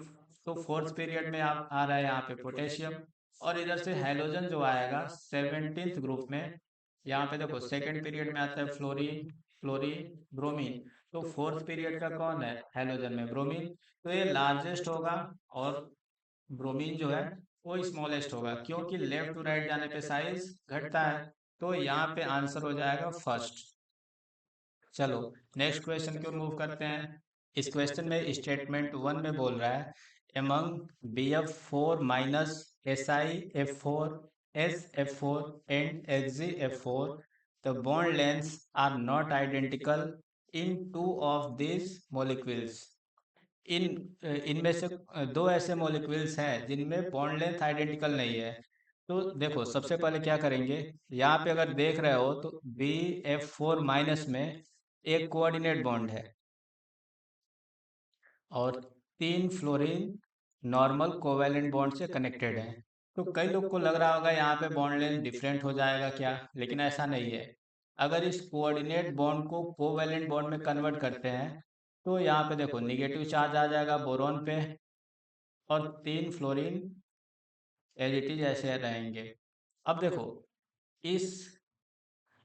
तो फोर्थ पीरियड में आप आ रहा है यहाँ पे पोटेशियम। और इधर से हैलोजन जो आएगा 17th ग्रुप में, यहाँ पे देखो सेकंड पीरियड में आता है फ्लोरीन फ्लोरीन ब्रोमीन। तो फोर्थ पीरियड का कौन है हैलोजन में ब्रोमीन। तो ये लार्जेस्ट होगा और ब्रोमीन जो है वो स्मॉलेस्ट होगा, क्योंकि लेफ्ट टू राइट जाने पे साइज घटता है। तो यहाँ पे आंसर हो जाएगा फर्स्ट। चलो नेक्स्ट क्वेश्चन की ओर मूव करते हैं। इस क्वेश्चन में स्टेटमेंट 1 में बोल रहा है among BF4 minus SiF4 SF4 and XgF4 the bond lengths are not identical in two of this molecules. इन इनमें से दो ऐसे मॉलिक्यूल्स हैं जिनमें बॉन्ड लेंथ आइडेंटिकल नहीं है। तो देखो सबसे पहले क्या करेंगे, यहाँ पे अगर देख रहे हो तो BF4 माइनस में एक कोऑर्डिनेट बॉन्ड है और 3 फ्लोरीन नॉर्मल कोवैलेंट बॉन्ड से कनेक्टेड है। तो कई लोग को लग रहा होगा यहाँ पे बॉन्ड लेंथ डिफरेंट हो जाएगा क्या, लेकिन ऐसा नहीं है। अगर इस कोऑर्डिनेट बॉन्ड को कोवैलेंट बॉन्ड में कन्वर्ट करते हैं तो यहाँ पे देखो निगेटिव चार्ज आ जाएगा बोरॉन पे और 3 फ्लोरीन एज इट इज ऐसे रहेंगे। अब देखो इस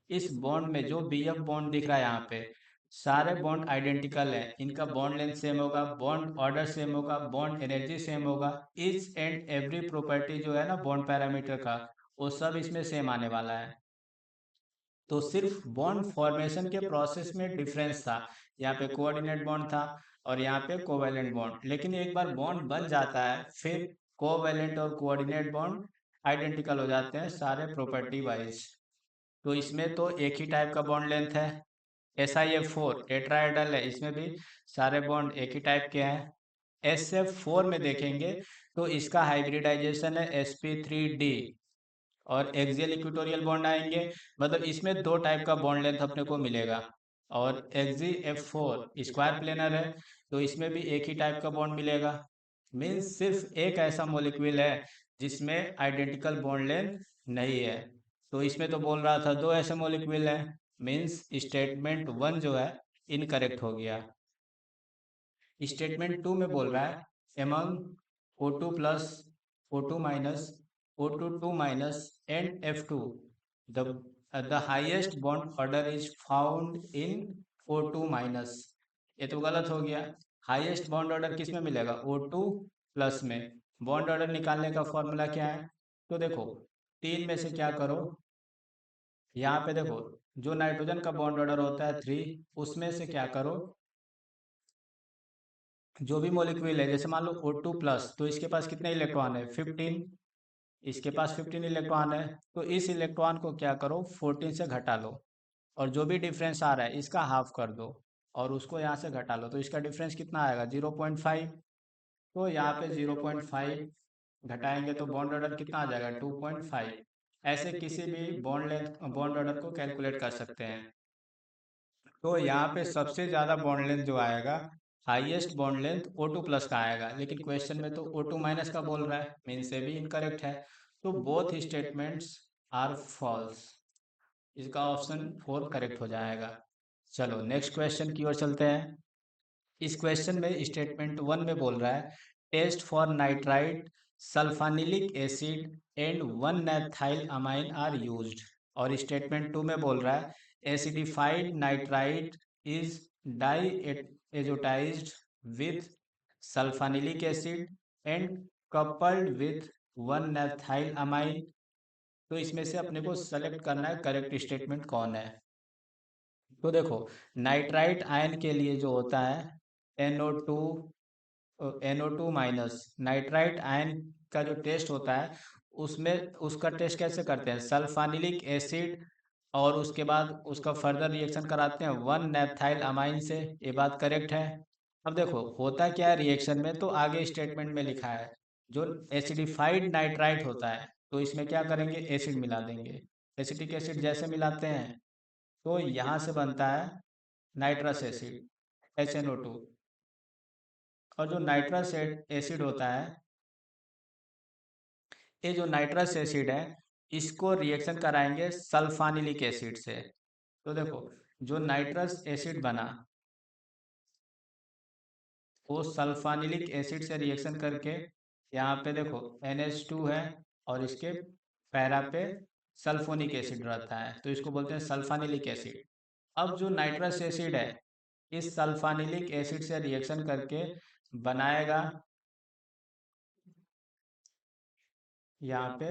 इस बॉन्ड में जो बी एफ बॉन्ड दिख रहा है यहाँ पे, सारे बॉन्ड आइडेंटिकल है, इनका बॉन्ड लेंथ सेम होगा, बॉन्ड ऑर्डर सेम होगा, बॉन्ड एनर्जी सेम होगा। ईच एंड एवरी प्रॉपर्टी जो है ना बॉन्ड पैरामीटर का, वो सब इसमें सेम आने वाला है। तो सिर्फ बॉन्ड फॉर्मेशन के प्रोसेस में डिफरेंस था, यहाँ पे कोऑर्डिनेट बॉन्ड था और यहाँ पे कोवैलेंट बॉन्ड। लेकिन एक बार बॉन्ड बन जाता है फिर कोवैलेंट और कोऑर्डिनेट बॉन्ड आइडेंटिकल हो जाते हैं सारे प्रॉपर्टी वाइज। तो इसमें तो एक ही टाइप का बॉन्ड लेंथ है, SiF4 टेट्राहेड्रल है, इसमें भी सारे बॉन्ड एक ही टाइप के हैं। SF4 में देखेंगे तो इसका हाइब्रिडाइजेशन है sp3d और एक्सियल इक्वेटोरियल बॉन्ड आएंगे, मतलब इसमें दो टाइप का बॉन्ड लेंथ अपने को मिलेगा। और XgF4 स्क्वायर प्लेनर है तो इसमें भी एक ही टाइप का बॉन्ड मिलेगा। मीन्स सिर्फ एक ऐसा मॉलिक्यूल है जिसमें आइडेंटिकल बॉन्ड लेंथ नहीं है। तो इसमें तो बोल रहा था दो ऐसे मॉलिक्यूल हैं, मीन्स स्टेटमेंट 1 जो है इनकरेक्ट हो गया। स्टेटमेंट 2 में बोल रहा है among O2 plus O2 minus O2 2 minus and F2 the the highest bond order is found in O2 minus. ये तो गलत हो गया। हाईएस्ट बॉन्ड ऑर्डर किस में मिलेगा O2 प्लस में। बॉन्ड ऑर्डर निकालने का फॉर्मूला क्या है, तो देखो तीन में से क्या करो, यहाँ पे देखो जो नाइट्रोजन का बॉन्ड ऑर्डर होता है 3, उसमें से क्या करो, जो भी मॉलिक्यूल है, जैसे मान लो O2 प्लस, तो इसके पास कितने इलेक्ट्रॉन है, 15, इसके पास 15 इलेक्ट्रॉन है, तो इस इलेक्ट्रॉन को क्या करो, 14 से घटा लो, और जो भी डिफरेंस आ रहा है इसका हाफ कर दो, और उसको यहाँ से घटा लो, तो इसका डिफरेंस कितना आएगा, 0.5। तो यहाँ पे 0.5 घटाएंगे तो बॉन्ड ऑर्डर कितना आ जाएगा, 2.5। ऐसे किसी भी बॉन्ड लेंथ, बॉन्ड ऑर्डर को कैलकुलेट कर सकते हैं। तो यहाँ पे सबसे ज़्यादा बॉन्ड लेंथ जो आएगा, highest bond length O2 plus का आएगा, लेकिन क्वेश्चन में तो O2 माइनस का बोल रहा है, मीन से भी इनकरेक्ट है। तो बोथ स्टेटमेंट्स आर फॉल्स, इसका ऑप्शन 4 करेक्ट हो जाएगा। चलो नेक्स्ट क्वेश्चन की ओर चलते हैं। इस क्वेश्चन में स्टेटमेंट 1 में बोल रहा है, test for nitrite sulphanilic acid and 1 naphthyl amine are used. और स्टेटमेंट 2 में बोल रहा है, acidified nitrite is diazotised with sulphanilic acid and coupled with 1 naphthyl amine. तो इसमें से अपने को सेलेक्ट करना है करेक्ट स्टेटमेंट कौन है। तो देखो, नाइट्राइट आयन के लिए जो होता है NO2, NO2 minus, nitrite ion का जो टेस्ट होता है, उसमें उसका टेस्ट कैसे करते हैं, सल्फानिलिक एसिड, और उसके बाद उसका फर्दर रिएक्शन कराते हैं 1 नैप्थाइल अमाइन से। ये बात करेक्ट है। अब देखो होता क्या है रिएक्शन में, तो आगे स्टेटमेंट में लिखा है, जो एसिडिफाइड नाइट्राइट होता है, तो इसमें क्या करेंगे, एसिड मिला देंगे। एसिटिक एसिड जैसे मिलाते हैं, तो यहाँ से बनता है नाइट्रस एसिड, HNO2। और जो नाइट्रस एसिड होता है, ये जो नाइट्रस एसिड है, इसको रिएक्शन कराएंगे सल्फानिलिक एसिड से। तो देखो, जो नाइट्रस एसिड बना, वो सल्फानिलिक एसिड से रिएक्शन करके, यहाँ पे देखो NH2 है, और इसके पैरा पे सल्फोनिक एसिड रहता है, तो इसको बोलते हैं सल्फानिलिक एसिड। अब जो नाइट्रस एसिड है, इस सल्फानिलिक एसिड से रिएक्शन करके बनाएगा, यहाँ पे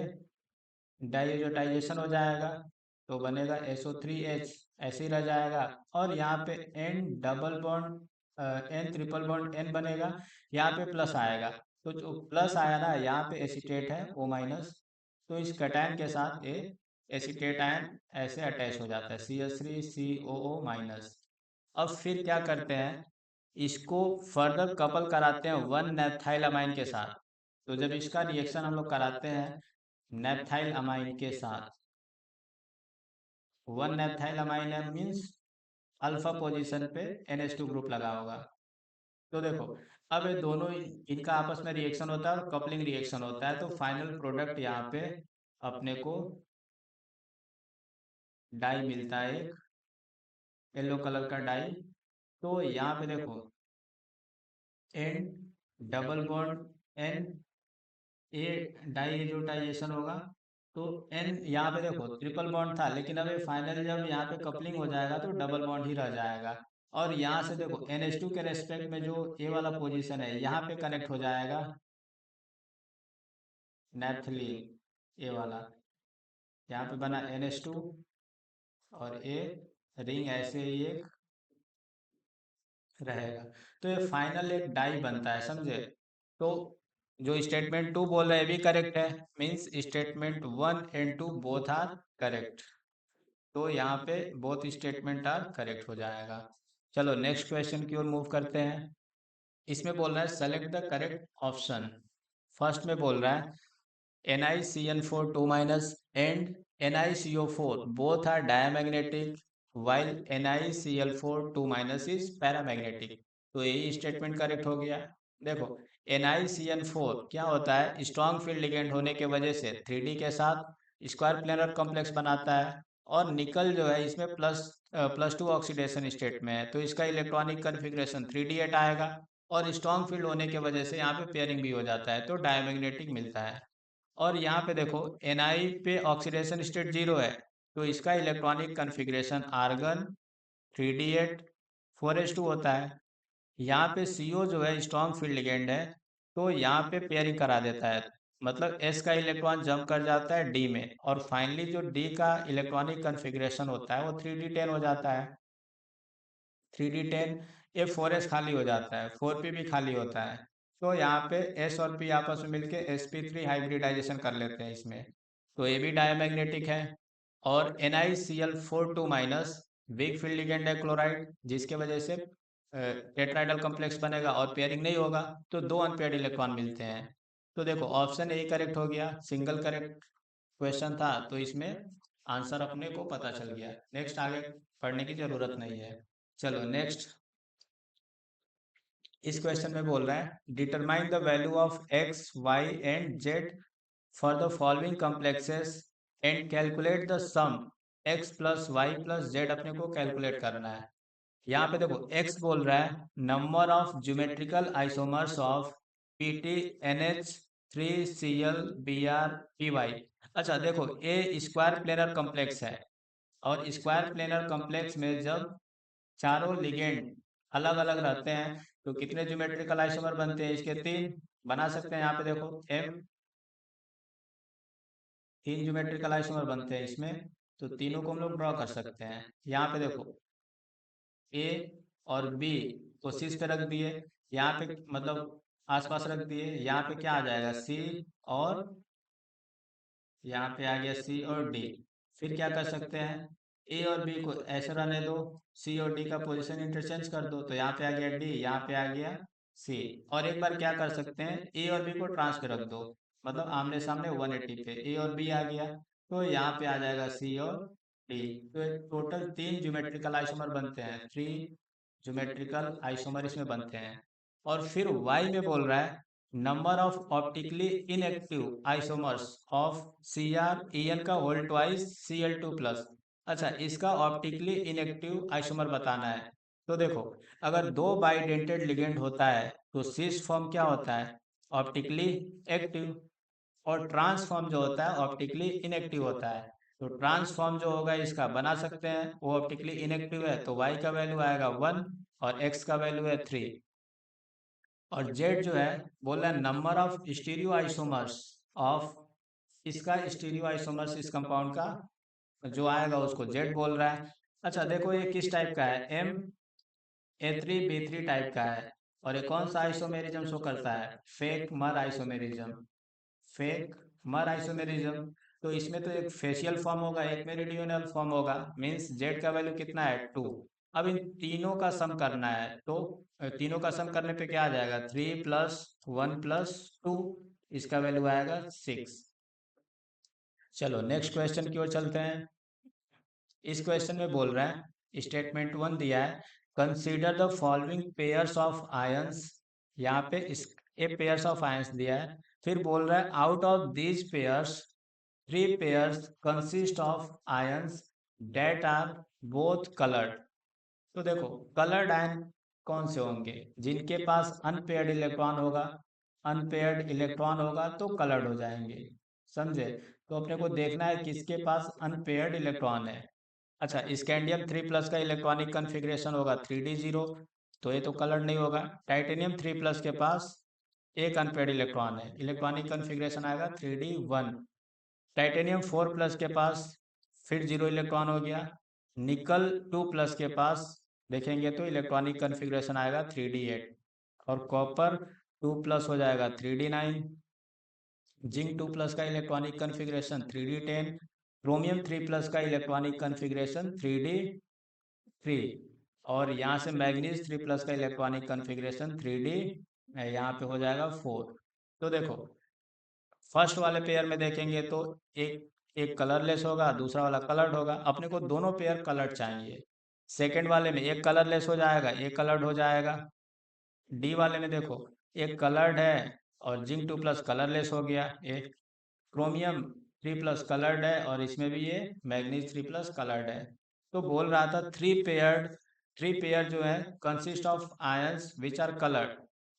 डाइजोटाइजेशन हो जाएगा, तो बनेगा SO3H, ऐसे ही रह जाएगा। और यहाँ पे N double bond, N triple bond N बनेगा, यहाँ पे प्लस आएगा, तो जो प्लस आया ना, यहाँ पे एसीटेट है O माइनस, तो इस कटायन के साथ ये एसीटेट आयन ऐसे अटैच हो जाता है, CH3COO माइनस। अब फिर क्या करते हैं, इसको फर्दर कपल कराते हैं 1 नैप्थाइल के साथ। तो जब इसका रिएक्शन हम लोग कराते हैं नैप्थाइल अमाइन के साथ, 1 नैप्थाइल मीन्स अल्फा पोजीशन पे NH2 ग्रुप लगा होगा। तो देखो, अब ये दोनों इनका आपस में रिएक्शन होता है और कपलिंग रिएक्शन होता है, तो फाइनल प्रोडक्ट यहाँ पे अपने को डाई मिलता है, एक येलो कलर का डाई। तो यहाँ पे देखो N डबल बॉन्ड N, ए डाइएजोटाइजेशन होगा, तो N यहाँ पे देखो ट्रिपल बॉन्ड था, लेकिन अब ये फाइनली जब यहाँ पे कपलिंग हो जाएगा तो डबल बॉन्ड ही रह जाएगा। और यहाँ से देखो NH2 के रेस्पेक्ट में जो ए वाला पोजीशन है, यहाँ पे कनेक्ट हो जाएगा नैप्थलीन, ए वाला, यहाँ पे बना NH2, और ए रिंग ऐसे ही एक रहेगा। तो ये फाइनल एक डाई बनता है, समझे। तो जो स्टेटमेंट 2 बोल रहे हैं भी करेक्ट है, means statement 1 and 2 both are correct. तो यहाँ पे बोथ स्टेटमेंट आर करेक्ट हो जाएगा। चलो नेक्स्ट क्वेश्चन की ओर मूव करते हैं। इसमें बोल रहा है select the correct option. First में बोल रहा है NiCN4 2 minus and NiCO4 both are diamagnetic while NiCl4 2 minus is paramagnetic। तो यही स्टेटमेंट करेक्ट हो गया। देखो, NiCN4 क्या होता है, स्ट्रॉन्ग फील्ड लिगेंड होने के वजह से 3D के साथ स्क्वायर प्लेनर कॉम्प्लेक्स बनाता है, और निकल जो है इसमें +2 ऑक्सीडेशन स्टेट में है, तो इसका इलेक्ट्रॉनिक कन्फिग्रेशन 3D8 आएगा, और स्ट्रॉन्ग फील्ड होने की वजह से यहाँ पे पेयरिंग भी हो जाता है, तो डायमैग्नेटिक मिलता है। और यहाँ पे देखो Ni पे ऑक्सीडेशन स्टेट 0 है, तो इसका electronic configuration argon 3D8 4s2 होता है। यहाँ पे CO जो है स्ट्रॉन्ग फील्ड लिगेंड है, तो यहाँ पे पेयरिंग करा देता है, मतलब एस का इलेक्ट्रॉन जंप कर जाता है डी में, और फाइनली जो डी का इलेक्ट्रॉनिक कन्फिग्रेशन होता है वो 3d10 हो जाता है। 3d10, ये 4s खाली हो जाता है, 4p भी खाली होता है। तो यहाँ पे s और p आपस में मिलके sp3 हाइब्रिडाइजेशन कर लेते हैं इसमें, तो ये भी डायमैग्नेटिक है। और NiCl4 minus weak field ligand है क्लोराइड, जिसके वजह से टेट्राइडल कॉम्प्लेक्स बनेगा और पेयरिंग नहीं होगा, तो दो अनपेयर्ड इलेक्ट्रॉन मिलते हैं। तो देखो ऑप्शन ए करेक्ट हो गया, सिंगल करेक्ट क्वेश्चन था, तो इसमें आंसर अपने को पता चल गया। नेक्स्ट आगे पढ़ने की जरूरत नहीं है। चलो नेक्स्ट, इस क्वेश्चन में बोल रहा है determine the value of X Y and Z for the following complexes and calculate the sum X plus Y plus Z, अपने को कैलकुलेट करना है। यहाँ पे देखो x बोल रहा है number of geometrical isomers of PT NH3Cl Br Py। अच्छा देखो, ए स्क्वायर प्लेनर कॉम्प्लेक्स है, और स्क्वायर प्लेनर कॉम्प्लेक्स में जब चारों लिगेंड अलग अलग रहते हैं तो कितने ज्योमेट्रिकल आइसोमर बनते हैं, इसके तीन बना सकते हैं। यहाँ पे देखो M, तीन ज्योमेट्रिकल आइसोमर बनते हैं इसमें, तो तीनों को हम लोग ड्रॉ कर सकते हैं। यहाँ पे देखो ए और बी को शीर्ष पे रख दिए, यहाँ पे मतलब आसपास रख दिए, यहाँ पे क्या आ जाएगा सी, और यहाँ पे आ गया सी और डी। फिर क्या कर सकते हैं, ए और बी को ऐसे रहने दो, सी और डी का पोजीशन इंटरचेंज कर दो, तो यहाँ पे आ गया डी, यहाँ पे आ गया सी। और एक बार क्या कर सकते हैं, ए और बी को ट्रांस पे रख दो, मतलब आमने सामने 180 पे ए और बी आ गया, तो यहाँ पे आ जाएगा सी और डी। तो टोटल तीन ज्योमेट्रिकल आइसोमर बनते हैं, थ्री ज्योमेट्रिकल आइसोमर इसमें बनते हैं। और फिर वाई में बोल रहा है number of optically inactive isomers of CrEn का होल ट्वाइस Cl2+। अच्छा, इसका ऑप्टिकली इनएक्टिव आइसोमर बताना है। तो देखो, अगर दो बाइडेंटेड लिगेंड होता है तो सिस फॉर्म क्या होता है, ऑप्टिकली एक्टिव, और ट्रांसफॉर्म जो होता है ऑप्टिकली इनएक्टिव होता है। तो ट्रांसफॉर्म जो होगा इसका बना सकते हैं, वो ऑप्टिकली इनएक्टिव है तो y का वैल्यू आएगा 1 और x का वैल्यू है 3। और जेड जो है बोल रहा है number of stereo isomers of, इसका स्टीरियो आइसोमर्स इस कंपाउंड का जो आएगा उसको जेड बोल रहा है। अच्छा देखो ये किस टाइप का है, MA3B3 टाइप का है, और ये कौन सा आइसोमेरिज्म शो करता है, फेक मर आइसोमेरिज्म। फेक मर आइसोमेरिज्म, तो इसमें तो एक फेशियल फॉर्म होगा, एक मेरिडियनल फॉर्म होगा, मीन्स जेड का वैल्यू कितना है 2। अब इन तीनों का सम करना है, तो तीनों का सम करने पे क्या आ जाएगा, 3+1+2, इसका वैल्यू आएगा 6। चलो नेक्स्ट क्वेश्चन की ओर चलते हैं। इस क्वेश्चन में बोल रहा है स्टेटमेंट 1 दिया है consider the following pairs of ions, यहाँ पे इस ए पेयर्स ऑफ आयंस दिया है। फिर बोल रहा है out of these pairs 3 pairs consist of ions that are both coloured. तो देखो कलर्ड आयन कौन से होंगे, जिनके पास अनपेयर्ड इलेक्ट्रॉन होगा, अनपेयर्ड इलेक्ट्रॉन होगा तो कलर्ड हो जाएंगे, समझे। तो अपने को देखना है किसके पास अनपेयर्ड इलेक्ट्रॉन है। अच्छा, स्कैंडियम 3+ का इलेक्ट्रॉनिक कन्फिग्रेशन होगा 3d0, तो ये तो कलर्ड नहीं होगा। टाइटेनियम 3+ के पास एक अनपेयर्ड इलेक्ट्रॉन है, इलेक्ट्रॉनिक कन्फिग्रेशन आएगा 3d1। टाइटेनियम 4+ के पास फिर जीरो इलेक्ट्रॉन हो गया। निकल 2+ के पास देखेंगे तो इलेक्ट्रॉनिक कन्फिग्रेशन आएगा 3d8, और कॉपर 2+ हो जाएगा 3d9। जिंक 2+ का इलेक्ट्रॉनिक कन्फिग्रेशन 3d10। क्रोमियम 3+ का इलेक्ट्रॉनिक कन्फिग्रेशन 3d3, और यहाँ से मैग्नीज 3+ का इलेक्ट्रॉनिक कन्फिग्रेशन 3d यहाँ पे हो जाएगा 4। तो देखो फर्स्ट वाले पेयर में देखेंगे तो एक एक कलरलेस होगा, दूसरा वाला कलर्ड होगा, अपने को दोनों पेयर कलर्ड चाहिए। सेकंड वाले में एक कलरलेस हो जाएगा, एक कलर्ड हो जाएगा। डी वाले में देखो एक कलर्ड है और जिंक 2+ कलरलेस हो गया, एक क्रोमियम 3+ कलर्ड है और इसमें भी ये मैग्नीज 3+ कलर्ड है। तो बोल रहा था थ्री पेयर जो है consist of ions which are coloured,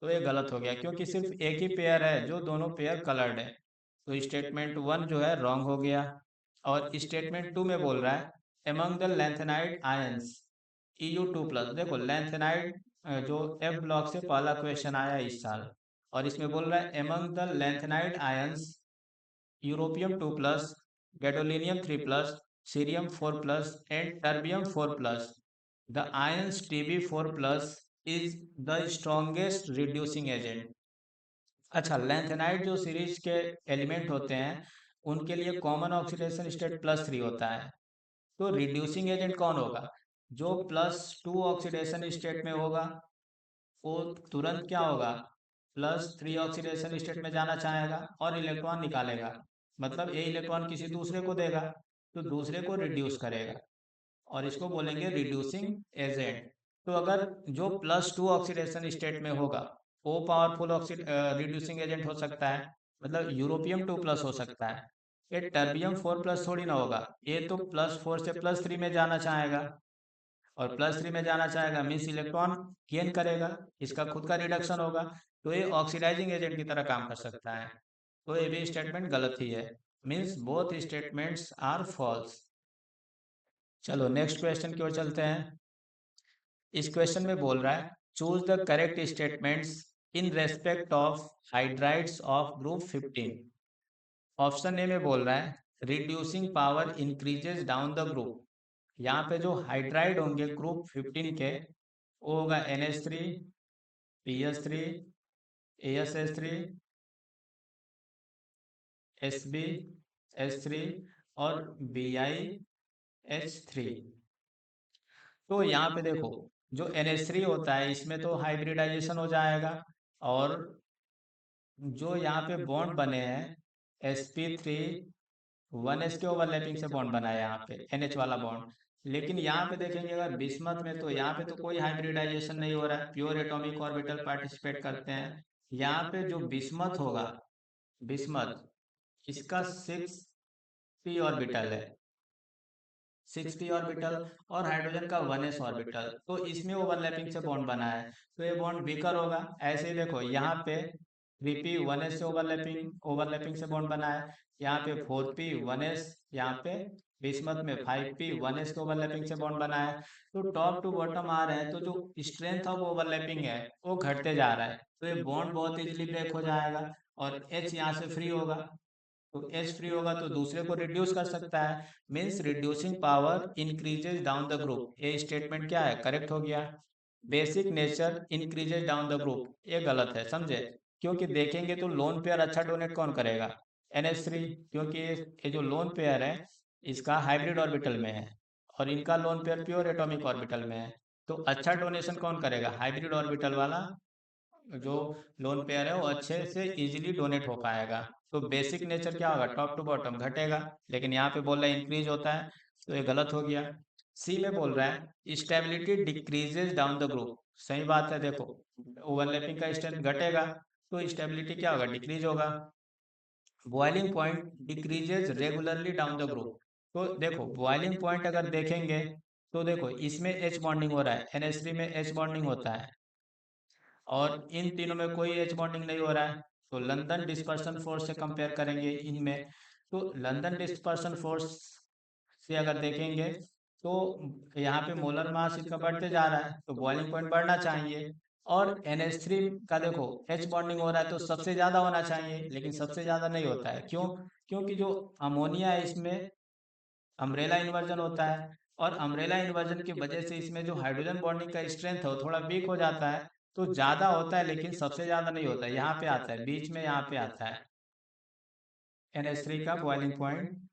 तो ये गलत हो गया क्योंकि सिर्फ एक ही पेयर है जो दोनों पेयर कलर्ड है, तो स्टेटमेंट 1 जो है रॉन्ग हो गया। और स्टेटमेंट 2 में बोल रहा है among the lanthanide ions EU2+, देखो लैंथेनाइड जो एफ ब्लॉक से पहला क्वेश्चन आया इस साल, और इसमें बोल रहा है among the lanthanide ions europium 2+, gadolinium 3+, cerium 4+, and terbium 4+, the ions Tb4+ is the strongest reducing agent. अच्छा, लैंथेनाइड जो सीरीज के एलिमेंट होते हैं उनके लिए कॉमन ऑक्सीडेशन स्टेट +3 होता है। तो रिड्यूसिंग एजेंट कौन होगा? जो +2 ऑक्सीडेशन स्टेट में होगा वो तुरंत क्या होगा, +3 ऑक्सीडेशन स्टेट में जाना चाहेगा और इलेक्ट्रॉन निकालेगा, मतलब ए इलेक्ट्रॉन किसी दूसरे को देगा तो दूसरे को रिड्यूस करेगा और इसको बोलेंगे रिड्यूसिंग एजेंट। तो अगर जो +2 ऑक्सीडेशन स्टेट में होगा वो पावरफुल रिड्यूसिंग एजेंट हो सकता है, मतलब यूरोपियम 2+ हो सकता है। ये टर्बियम 4+ थोड़ी ना होगा, ये तो +4 से +3 में जाना चाहेगा और +3 में जाना चाहेगा मीन्स इलेक्ट्रॉन गेन करेगा, इसका खुद का रिडक्शन होगा, तो ये ऑक्सीडाइजिंग एजेंट की तरह काम कर सकता है। तो ये भी स्टेटमेंट गलत ही है, means both statements are false. चलो नेक्स्ट क्वेश्चन की ओर चलते हैं। इस क्वेश्चन में बोल रहा है choose the correct statements in respect of hydrides of group 15। Option A में बोल रहा है reducing power increases down the group. यहाँ पे जो हाइड्राइड होंगे ग्रुप 15 के वो होगा NH3, PS3, ASH3, SB, H3 और BiH3। तो यहाँ पे देखो जो NH3 होता है इसमें तो हाइब्रिडाइजेशन हो जाएगा और जो यहाँ पे बॉन्ड बने हैं sp3 1s के ओवरलैपिंग से बॉन्ड बना है यहाँ पे NH वाला बॉन्ड। लेकिन यहाँ पे देखेंगे अगर बिस्मथ में तो यहाँ पे तो कोई हाइब्रिडाइजेशन नहीं हो रहा है, प्योर एटॉमिक ऑर्बिटल पार्टिसिपेट करते हैं। यहाँ पे जो बिस्मथ होगा, बिस्मथ इसका 6p ऑर्बिटल है, 6p ऑर्बिटल और हाइड्रोजन का 1s ऑर्बिटल, तो इसमें ओवरलैपिंग से बॉन्ड बना है तो ये बॉन्ड वीकर होगा। ऐसे ही देखो यहाँ पे 3p 1s से ओवरलैपिंग ओवरलैपिंग से बॉन्ड बना है, यहाँ पे 4p 1s, यहाँ पे बिस्मथ में 5p 1s के ओवरलैपिंग से बॉन्ड बना है। तो टॉप टू बॉटम आ रहे हैं तो जो स्ट्रेंथ ऑफ ओवरलैपिंग है वो घटते जा रहा है, तो ये बॉन्ड बहुत इजीली ब्रेक हो जाएगा और H यहाँ से फ्री होगा, तो H फ्री होगा तो दूसरे को रिड्यूस कर सकता है, means reducing power increases down the group. ये स्टेटमेंट क्या है, करेक्ट हो गया। Basic nature increases down the group ये गलत है, समझे? क्योंकि देखेंगे तो लोन पेयर अच्छा डोनेट कौन करेगा, NH3, क्योंकि ये जो लोन पेयर है इसका हाइब्रिड ऑर्बिटल में है और इनका lone pair pure atomic orbital में है, तो अच्छा डोनेशन कौन करेगा, हाइब्रिड ऑर्बिटल वाला जो लोन पेयर है वो अच्छे से इजीली डोनेट हो पाएगा। तो बेसिक नेचर क्या होगा, टॉप टू बॉटम घटेगा, लेकिन यहाँ पे बोल रहा है इंक्रीज होता है, तो ये गलत हो गया। सी में बोल रहा है stability decreases down the group. सही बात है, देखो ओवरलैपिंग का स्ट्रेंथ घटेगा तो स्टेबिलिटी क्या होगा, डिक्रीज होगा। Boiling point decreases regularly down the group. तो देखो बॉइलिंग पॉइंट अगर देखेंगे तो देखो इसमें H बॉन्डिंग हो रहा है, NH3 में H बॉन्डिंग होता है और इन तीनों में कोई एच बॉन्डिंग नहीं हो रहा है। तो लंदन डिस्पर्सन फोर्स से कंपेयर करेंगे इनमें, तो लंदन डिस्पर्सन फोर्स से अगर देखेंगे तो यहाँ पे मोलर मास इसका बढ़ते जा रहा है तो बॉइलिंग पॉइंट बढ़ना चाहिए। और NH3 का देखो H बॉन्डिंग हो रहा है तो सबसे ज़्यादा होना चाहिए, लेकिन सबसे ज़्यादा नहीं होता है, क्यों? क्योंकि जो अमोनिया है इसमें अम्ब्रेला इन्वर्जन होता है और अम्ब्रेला इन्वर्जन की वजह से इसमें जो हाइड्रोजन बॉन्डिंग का स्ट्रेंथ है वो थोड़ा वीक हो जाता है, तो ज़्यादा होता है लेकिन सबसे ज़्यादा नहीं होता है, यहाँ पे आता है बीच में, यहाँ पे आता है NH3 का बॉइलिंग पॉइंट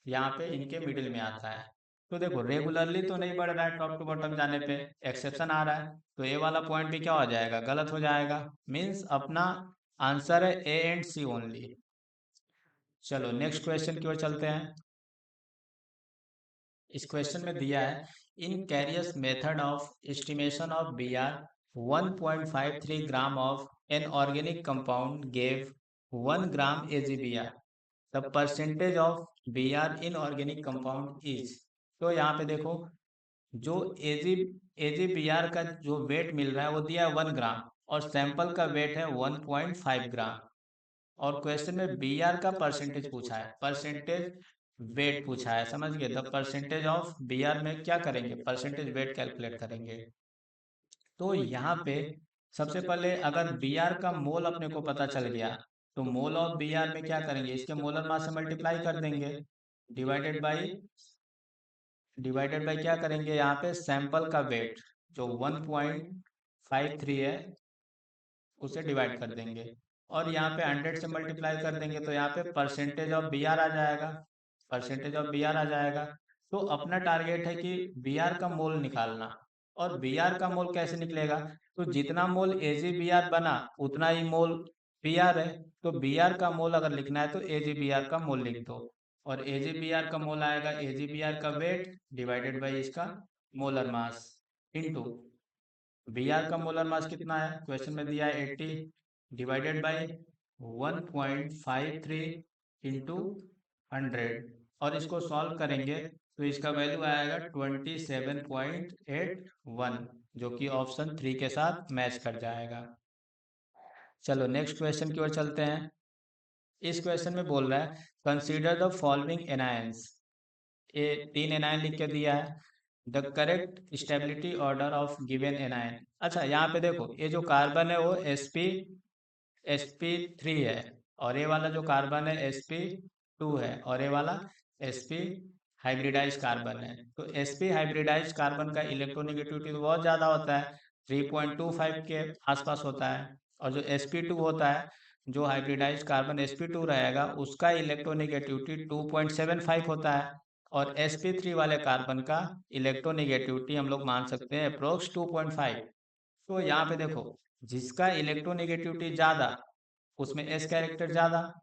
यहाँ पे इनके मिडिल में आता है। तो देखो रेगुलरली तो नहीं बढ़ रहा है, टॉप टू बॉटम जाने पे एक्सेप्शन आ रहा है, तो ये वाला पॉइंट भी क्या हो जाएगा, गलत हो जाएगा। मीन्स अपना आंसर है A एंड C ओनली। चलो नेक्स्ट क्वेश्चन की ओर चलते हैं। इस क्वेश्चन में दिया है in Carius method of estimation of Br 1.53 gram of an organic compound gave 1 gram AgBr, the percentage of Br in organic compound is. तो यहाँ पे देखो जो AgBr का जो वेट मिल रहा है वो दिया है 1 ग्राम और सैंपल का वेट है 1.5 ग्राम और क्वेश्चन में Br का परसेंटेज पूछा है, परसेंटेज वेट पूछा है, समझ गए? द परसेंटेज ऑफ Br में क्या करेंगे, परसेंटेज वेट कैलकुलेट करेंगे। तो यहाँ पे सबसे पहले अगर बी आर का मोल अपने को पता चल गया तो मोल ऑफ बी आर में क्या करेंगे, इसके मोलर मास से मल्टीप्लाई कर देंगे, डिवाइडेड बाई क्या करेंगे, यहाँ पे सैंपल का वेट जो 1.53 है उसे डिवाइड कर देंगे, और यहाँ पे 100 से मल्टीप्लाई कर देंगे तो यहाँ पे परसेंटेज ऑफ बी आर आ जाएगा, परसेंटेज ऑफ बी आर आ जाएगा। तो अपना टारगेट है कि बी आर का मोल निकालना, और बी आर का मोल कैसे निकलेगा, तो जितना मोल ए जी बी आर बना उतना ही मोल बी आर है, तो बी आर का मोल अगर लिखना है तो ए जी बी आर का मोल लिख दो, और ए जी बी आर का मोल आएगा ए जी बी आर का वेट डिवाइडेड बाई इसका molar mass into B R का मोलर मास कितना है, क्वेश्चन में दिया है 80, डिवाइडेड बाय 1.53 इंटू 100, और इसको सॉल्व करेंगे तो इसका वैल्यू आएगा 27.81, जो कि ऑप्शन 3 के साथ मैच कर जाएगा। चलो नेक्स्ट क्वेश्चन की ओर चलते हैं। इस क्वेश्चन में बोल रहा है कंसीडर द फॉलोइंग एनायंस, ये 3 एनायन लिख के दिया है, the correct stability order of given anion. अच्छा यहाँ पे देखो ये जो कार्बन है वो sp3 है, और ये वाला जो कार्बन है sp2 है, और ये वाला sp हाइब्रिडाइज कार्बन है। तो sp हाइब्रिडाइज कार्बन का इलेक्ट्रोनेगेटिविटी तो बहुत ज़्यादा होता है, 3.25 के आसपास होता है, और जो sp2 होता है, जो हाइब्रिडाइज कार्बन sp2 रहेगा उसका इलेक्ट्रोनेगेटिविटी 2.75 होता है, और sp3 वाले कार्बन का इलेक्ट्रोनेगेटिविटी हम लोग मान सकते हैं अप्रोक्स 2.5। तो यहाँ पे देखो जिसका इलेक्ट्रोनेगेटिविटी ज़्यादा उसमें एस कैरेक्टर ज़्यादा,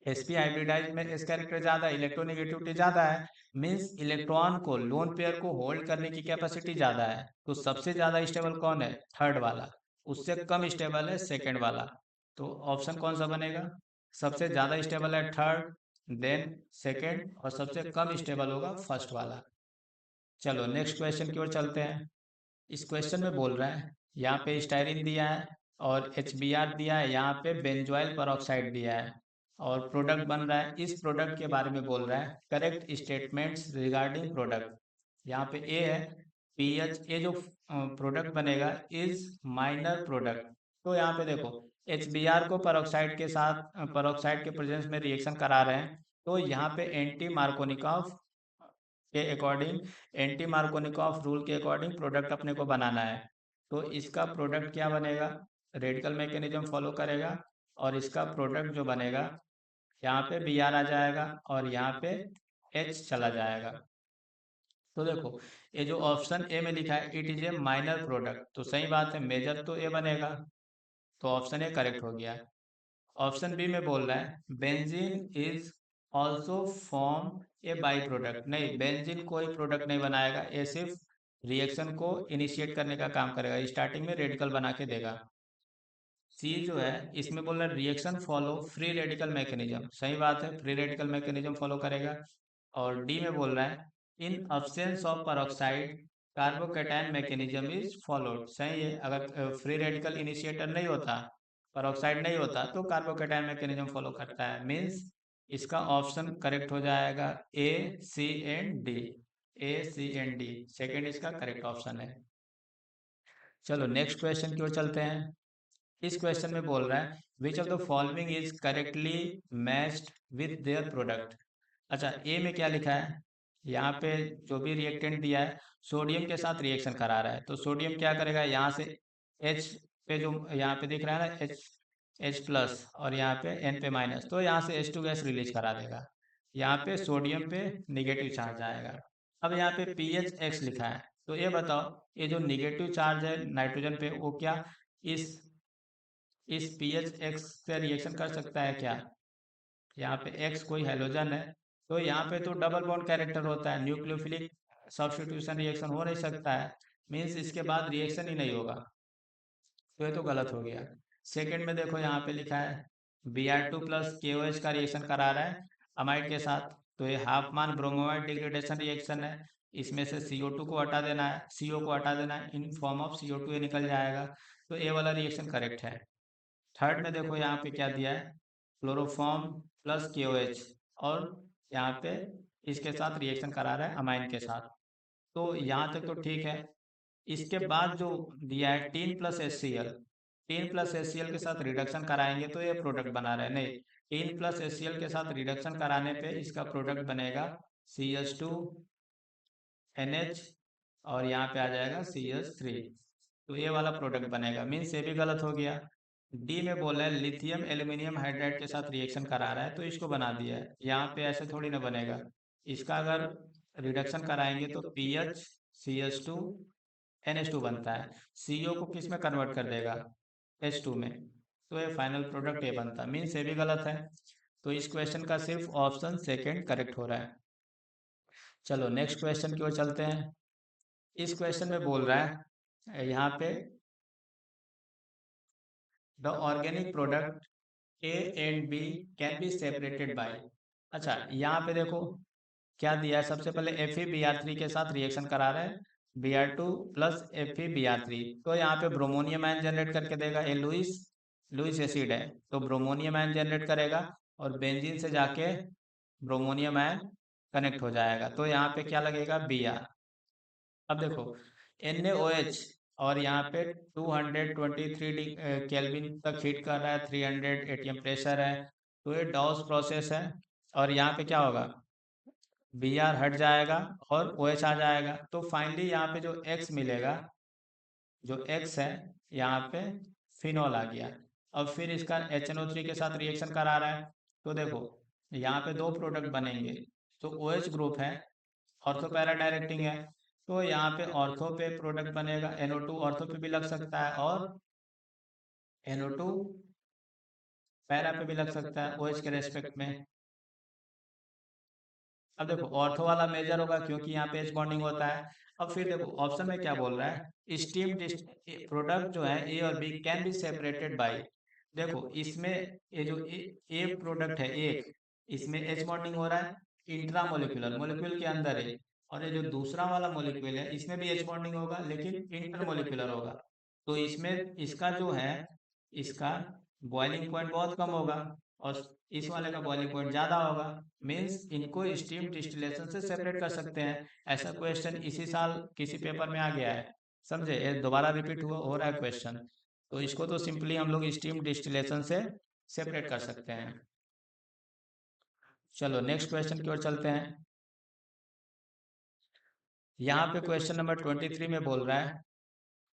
sp हाइब्रिडाइज में एस कैरेक्टर ज़्यादा, इलेक्ट्रोनेगेटिविटी ज़्यादा है, मीन्स इलेक्ट्रॉन को लोन पेयर को होल्ड करने की कैपेसिटी ज़्यादा है। तो सबसे ज़्यादा स्टेबल कौन है, थर्ड वाला, उससे कम स्टेबल है सेकेंड वाला। तो ऑप्शन कौन सा बनेगा, सबसे ज़्यादा स्टेबल है थर्ड, देन सेकेंड, और सबसे कम स्टेबल होगा फर्स्ट वाला। चलो नेक्स्ट क्वेश्चन की ओर चलते हैं। इस क्वेश्चन में बोल रहा है यहाँ पे स्टाइरिन दिया है और HBr दिया है, यहाँ पे बेंजोइल परऑक्साइड दिया है, और प्रोडक्ट बन रहा है, इस प्रोडक्ट के बारे में बोल रहा है करेक्ट स्टेटमेंट्स रिगार्डिंग प्रोडक्ट। यहाँ पे ए है पीएच, ये जो प्रोडक्ट बनेगा इज माइनर प्रोडक्ट। तो यहाँ पे देखो HBr को परऑक्साइड के साथ परऑक्साइड के प्रेजेंस में रिएक्शन करा रहे हैं, तो यहाँ पे एंटी मार्कोनिकॉफ के अकॉर्डिंग, एंटी मार्कोनिकॉफ रूल के अकॉर्डिंग प्रोडक्ट अपने को बनाना है। तो इसका प्रोडक्ट क्या बनेगा, रेडिकल मैकेनिज्म फॉलो करेगा, और इसका प्रोडक्ट जो बनेगा यहाँ पे बी आर आ जाएगा और यहाँ पे एच चला जाएगा। तो देखो ये जो ऑप्शन ए में लिखा है it is a minor product, तो सही बात है, मेजर तो ए बनेगा, तो ऑप्शन ए करेक्ट हो गया। ऑप्शन बी में बोल रहा है benzene is also form A by product, नहीं बेंजीन कोई प्रोडक्ट नहीं बनाएगा, ये सिर्फ रिएक्शन को इनिशिएट करने का काम करेगा, स्टार्टिंग में रेडिकल बना के देगा। सी जो है इसमें बोल रहा है reaction follow free radical mechanism, सही बात है, फ्री रेडिकल मैकेनिज्म फॉलो करेगा। और डी में बोल रहा है इन absence of peroxide carbocation mechanism is followed, सही है, अगर फ्री रेडिकल इनिशिएटर नहीं होता, परऑक्साइड नहीं होता, तो कार्बोकैटायन मैकेनिज्म फॉलो करता है, मीन्स इसका ऑप्शन करेक्ट हो जाएगा A C and D, A C and D second इसका करेक्ट ऑप्शन है। चलो नेक्स्ट क्वेश्चन की ओर चलते हैं। इस क्वेश्चन में बोल रहा है which of the following is correctly matched with their product. अच्छा ए में क्या लिखा है, यहाँ पे जो भी रिएक्टेंट दिया है सोडियम के साथ रिएक्शन करा रहा है, तो सोडियम क्या करेगा, यहाँ से H पे जो यहाँ पे दिख रहा है ना H प्लस, और यहाँ पे N पे माइनस, तो यहाँ से H2 गैस रिलीज करा देगा, यहाँ पे सोडियम पे निगेटिव चार्ज आएगा। अब यहाँ पे PHX लिखा है, तो ये बताओ ये जो निगेटिव चार्ज है नाइट्रोजन पे वो क्या इस PHX से रिएक्शन कर सकता है क्या, यहाँ पे X कोई हेलोजन है, तो यहाँ पे तो डबल बॉन्ड कैरेक्टर होता है, न्यूक्लियोफिलिक सब्स्टिट्यूशन रिएक्शन हो नहीं सकता है, मीन्स इसके बाद रिएक्शन ही नहीं होगा, तो ये तो गलत हो गया। सेकंड में देखो यहाँ पे लिखा है Br2 प्लस KOH का रिएक्शन करा रहा है अमाइड के साथ, तो ये हाफ मान ब्रोमोइड डिग्रेडेशन रिएक्शन है, इसमें से CO2 को हटा देना है, CO को हटा देना है, इन फॉर्म ऑफ CO2 ये निकल जाएगा, तो ये वाला रिएक्शन करेक्ट है। थर्ड में देखो यहाँ पे क्या दिया है क्लोरोफॉर्म प्लस KOH, और यहाँ पे इसके साथ रिएक्शन करा रहा है अमाइन के साथ, तो यहाँ तक तो ठीक है, इसके बाद जो दिया है tin plus HCl, tin plus HCl के साथ रिडक्शन कराएंगे तो ये प्रोडक्ट बना रहे हैं, नहीं, टीन प्लस HCl के साथ रिडक्शन कराने पे इसका प्रोडक्ट बनेगा CH2NH और यहाँ पे आ जाएगा CH3, तो ये वाला प्रोडक्ट बनेगा। मीन्स ये भी गलत हो गया। डी में बोल रहा है लिथियम एल्यूमिनियम हाइड्राइड के साथ रिएक्शन करा रहा है तो इसको बना दिया है, यहाँ पे ऐसे थोड़ी ना बनेगा। इसका अगर रिडक्शन कराएंगे तो PH CH2NH2 बनता है, CO को किस में कन्वर्ट कर देगा, H2 में, तो ये फाइनल प्रोडक्ट ये बनता है। मीन्स ये भी गलत है, तो इस क्वेश्चन का सिर्फ ऑप्शन सेकेंड करेक्ट हो रहा है। चलो नेक्स्ट क्वेश्चन की ओर चलते हैं। इस क्वेश्चन में बोल रहा है यहाँ पे the organic product A and B can be separated by. अच्छा, यहाँ पे देखो क्या दिया है, सबसे पहले FeBr3 के साथ रिएक्शन करा रहे हैं, Br2 प्लस FeBr3, तो यहाँ पे ब्रोमोनियम आयन जनरेट करके देगा। ये लुइस लुइस एसिड है तो ब्रोमोनियम आयन जनरेट करेगा और बेंजीन से जाके ब्रोमोनियम आयन कनेक्ट हो जाएगा, तो यहाँ पे क्या लगेगा, Br। अब देखो NaOH और यहाँ पे 223 केल्विन तक हीट कर रहा है, 300 ATM प्रेशर है, तो ये डॉस प्रोसेस है। और यहाँ पे क्या होगा, Br हट जाएगा और OH आ जाएगा, तो फाइनली यहाँ पे जो X मिलेगा, जो X है यहाँ पे फिनॉल आ गया। अब फिर इसका HNO3 के साथ रिएक्शन करा रहा है, तो देखो यहाँ पे दो प्रोडक्ट बनेंगे, तो OH ग्रुप है, ऑर्थो पैरा डायरेक्टिंग है, तो यहाँ पे ऑर्थो पे प्रोडक्ट बनेगा, NO2 ऑर्थो पे भी लग सकता है और NO2 पैरा पे भी लग सकता है OH के रेस्पेक्ट में। अब देखो ऑर्थो वाला मेजर होगा क्योंकि यहाँ पे H बॉन्डिंग होता है। अब फिर देखो ऑप्शन में क्या बोल रहा है, स्टीम प्रोडक्ट जो है A और B can be separated by. देखो इसमें ये जो ए प्रोडक्ट है एक, इसमें H बॉन्डिंग हो रहा है इंट्रा मोलिकुलर, मोलिक्यूल के अंदर है, और ये जो दूसरा वाला मोलिक्यूल है इसमें भी H बॉन्डिंग होगा लेकिन इंटर मोलिकुलर होगा, तो इसमें इसका जो है, इसका बॉइलिंग पॉइंट बहुत कम होगा और इस वाले का बॉइलिंग पॉइंट ज़्यादा होगा। मीन्स इनको स्टीम डिस्टिलेशन से सेपरेट कर सकते हैं। ऐसा क्वेश्चन इसी साल किसी पेपर में आ गया है, समझे, ये दोबारा रिपीट हो रहा है क्वेश्चन, तो इसको तो सिंपली हम लोग स्टीम डिस्टिलेशन से सेपरेट कर सकते हैं। चलो नेक्स्ट क्वेश्चन की ओर चलते हैं। यहाँ पे क्वेश्चन नंबर 23 में बोल रहा है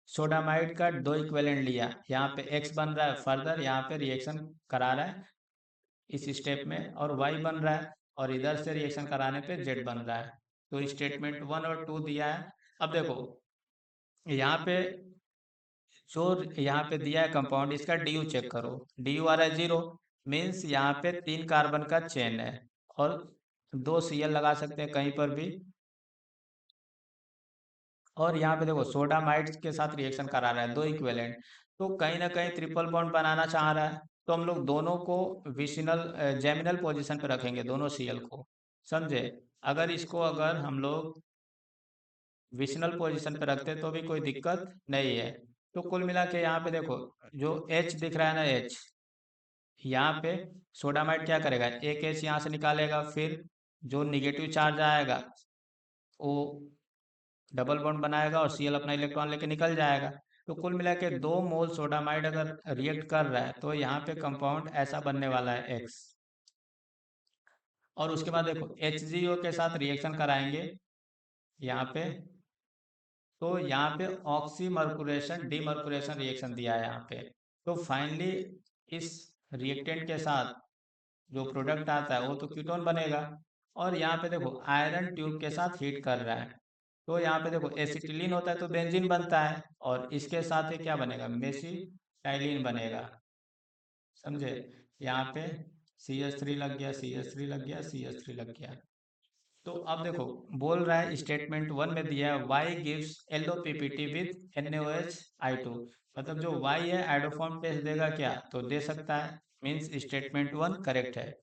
सोडामाइड का दो इक्विवेलेंट लिया, यहाँ पे X बन रहा है, फर्दर यहाँ पे रिएक्शन करा रहा है इस स्टेप में, और Y बन रहा है और इधर से रिएक्शन कराने पे Z बन रहा है, तो स्टेटमेंट 1 और 2 दिया है। अब देखो यहाँ पे जो यहाँ पे दिया है कंपाउंड, इसका DU चेक करो, DU आ रहा है 0, मीन्स यहाँ पे 3 कार्बन का चेन है और 2 Cl लगा सकते हैं कहीं पर भी, और यहाँ पे देखो सोडामाइड के साथ रिएक्शन करा रहा है दो इक्विवेलेंट, तो कहीं ना कहीं ट्रिपल बॉन्ड बनाना चाह रहा है, तो हम लोग दोनों को विसिनल जेमिनल पोजीशन पे रखेंगे दोनों Cl को, समझे। अगर इसको अगर हम लोग विसिनल पोजीशन पे रखते तो भी कोई दिक्कत नहीं है। तो कुल मिला के यहाँ पे देखो जो H दिख रहा है ना, H यहाँ पे सोडामाइड क्या करेगा, एक H यहाँ से निकालेगा, फिर जो निगेटिव चार्ज आएगा वो डबल बॉन्ड बनाएगा और Cl अपना इलेक्ट्रॉन लेके निकल जाएगा। तो कुल मिला के 2 मोल सोडामाइड अगर रिएक्ट कर रहा है तो यहाँ पे कंपाउंड ऐसा बनने वाला है X। और उसके बाद देखो HgO के साथ रिएक्शन कराएंगे यहाँ पे, तो यहाँ पे ऑक्सीमर्कुरेशन डीमर्कुरेशन रिएक्शन दिया है यहाँ पे, तो फाइनली इस रिएक्टेंट के साथ जो प्रोडक्ट आता है वो तो कीटोन बनेगा। और यहाँ पे देखो आयरन ट्यूब के साथ हीट कर रहा है, तो यहाँ पे देखो एसिटिलीन होता है तो बेंजीन बनता है, और इसके साथ ही क्या बनेगा, मेसिटाइलिन बनेगा, समझे। यहाँ पे CH3 लग गया, CH3 लग गया, CH3 लग गया। तो अब देखो बोल रहा है स्टेटमेंट 1 में दिया है Y gives LOPPT with NaOH I2, मतलब जो Y है आइडोफॉर्म टेस्ट देगा क्या, तो दे सकता है, मीन्स स्टेटमेंट 1 करेक्ट है।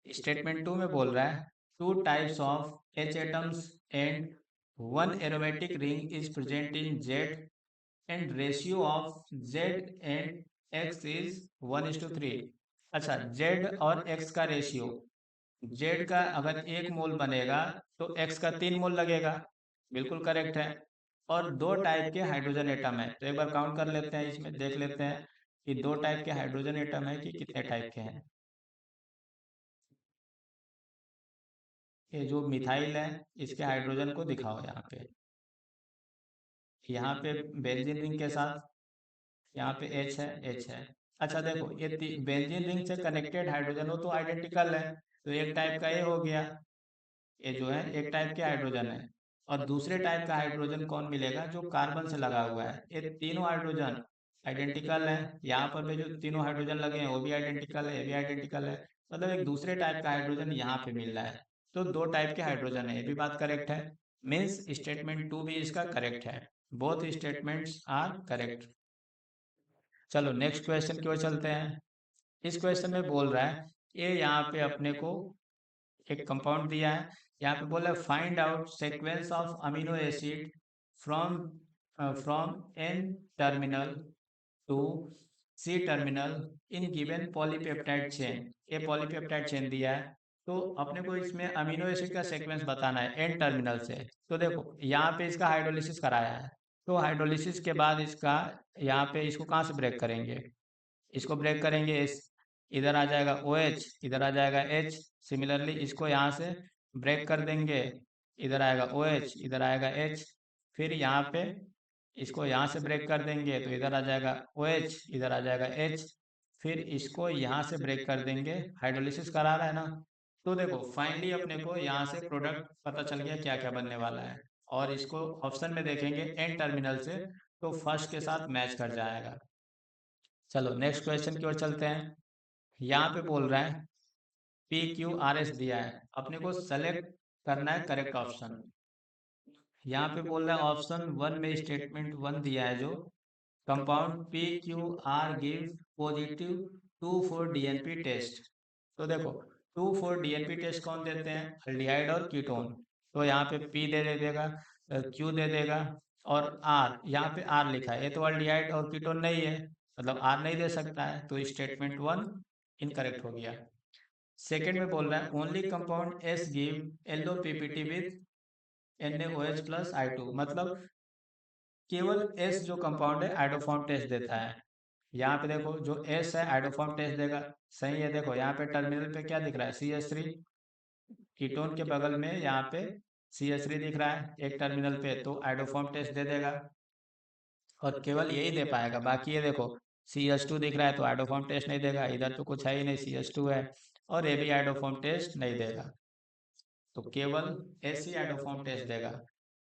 स्टेटमेंट 2 में बोल रहा है 2 types of H atoms and 1 aromatic ring is present in Z and ratio of Z and X is 1:3। अच्छा, Z और X का रेशियो, Z का अगर 1 मोल बनेगा तो X का 3 मोल लगेगा, बिल्कुल करेक्ट है। और दो टाइप के हाइड्रोजन एटम है। तो एक बार काउंट कर लेते हैं, इसमें देख लेते हैं कि दो टाइप के हाइड्रोजन एटम है कि कितने टाइप के हैं। ये जो मिथाइल है इसके हाइड्रोजन को दिखाओ यहाँ पे बेंजीन रिंग के साथ, यहाँ पे H है, H है। अच्छा देखो, ये बेंजीन रिंग से कनेक्टेड हाइड्रोजन हो तो आइडेंटिकल है, तो एक टाइप का ये हो गया। ये जो है एक टाइप के हाइड्रोजन है। और दूसरे टाइप का हाइड्रोजन कौन मिलेगा, जो कार्बन से लगा हुआ है। ये तीनों हाइड्रोजन आइडेंटिकल है, यहाँ पर भी जो तीनों हाइड्रोजन लगे हैं वो भी आइडेंटिकल है, ये भी आइडेंटिकल है। मतलब एक दूसरे टाइप का हाइड्रोजन यहाँ पे मिल रहा है। तो दो टाइप के हाइड्रोजन है, ये भी बात करेक्ट है। मीन्स स्टेटमेंट 2 भी इसका करेक्ट है। Both statements are correct. चलो नेक्स्ट क्वेश्चन की ओर चलते हैं। इस क्वेश्चन में बोल रहा है, ये यहाँ पे अपने को एक कंपाउंड दिया है। यहाँ पे बोला find out sequence of amino acid from from N terminal to C terminal in given polypeptide chain. ये पॉलीपेप्टाइड चेन दिया है, तो अपने को इसमें अमीनो एसिड का सीक्वेंस बताना है एन टर्मिनल से। तो देखो यहाँ पे इसका हाइड्रोलिसिस कराया है, तो हाइड्रोलिसिस के बाद इसका यहाँ पे इसको कहाँ से ब्रेक करेंगे, इसको ब्रेक करेंगे इस, इधर आ जाएगा OH, इधर आ जाएगा H। सिमिलरली इसको यहाँ से ब्रेक कर देंगे, इधर आएगा OH, इधर आएगा H। फिर यहाँ पे इसको यहाँ से ब्रेक कर देंगे तो इधर आ जाएगा OH, इधर आ जाएगा H। फिर इसको यहाँ से ब्रेक कर देंगे, हाइड्रोलिसिस करा रहा है ना। तो देखो फाइनली अपने को यहाँ से प्रोडक्ट पता चल गया क्या क्या बनने वाला है। और इसको ऑप्शन में देखेंगे एन टर्मिनल से, तो फर्स्ट के साथ मैच कर जाएगा। चलो नेक्स्ट क्वेश्चन की ओर चलते हैं। यहाँ पे बोल रहा है PQRS दिया है, अपने को सेलेक्ट करना है करेक्ट ऑप्शन। यहाँ पे बोल रहा है ऑप्शन 1 में स्टेटमेंट 1 दिया है जो compound PQR give positive 2,4 DNP test. तो देखो 2,4 DNP टेस्ट कौन देते हैं, अल्डिहाइड और कीटोन। तो यहाँ पे P दे देगा, Q दे देगा, और R, यहाँ पे R लिखा है, ये तो अल्डिहाइड और कीटोन नहीं है, मतलब R नहीं दे सकता है, तो स्टेटमेंट 1 इनकरेक्ट हो गया। सेकेंड में बोल रहा है only compound S give LOPPT with NaOH plus I2, मतलब केवल S जो कंपाउंड है आइडोफॉर्म टेस्ट देता है। यहाँ पे देखो जो S है आइडोफॉर्म टेस्ट देगा, सही है। देखो यहाँ पे टर्मिनल पे क्या दिख रहा है, CH3, कीटोन के बगल में यहाँ पे CH3 दिख रहा है एक टर्मिनल पे, तो आइडोफॉर्म टेस्ट दे देगा और केवल यही दे पाएगा। बाकी ये देखो CH2 दिख रहा है तो आइडोफॉर्म टेस्ट नहीं देगा, इधर तो कुछ है ही नहीं, CH2 है, और ये भी आइडोफॉर्म टेस्ट नहीं देगा, तो केवल ऐसी आइडोफॉर्म टेस्ट देगा।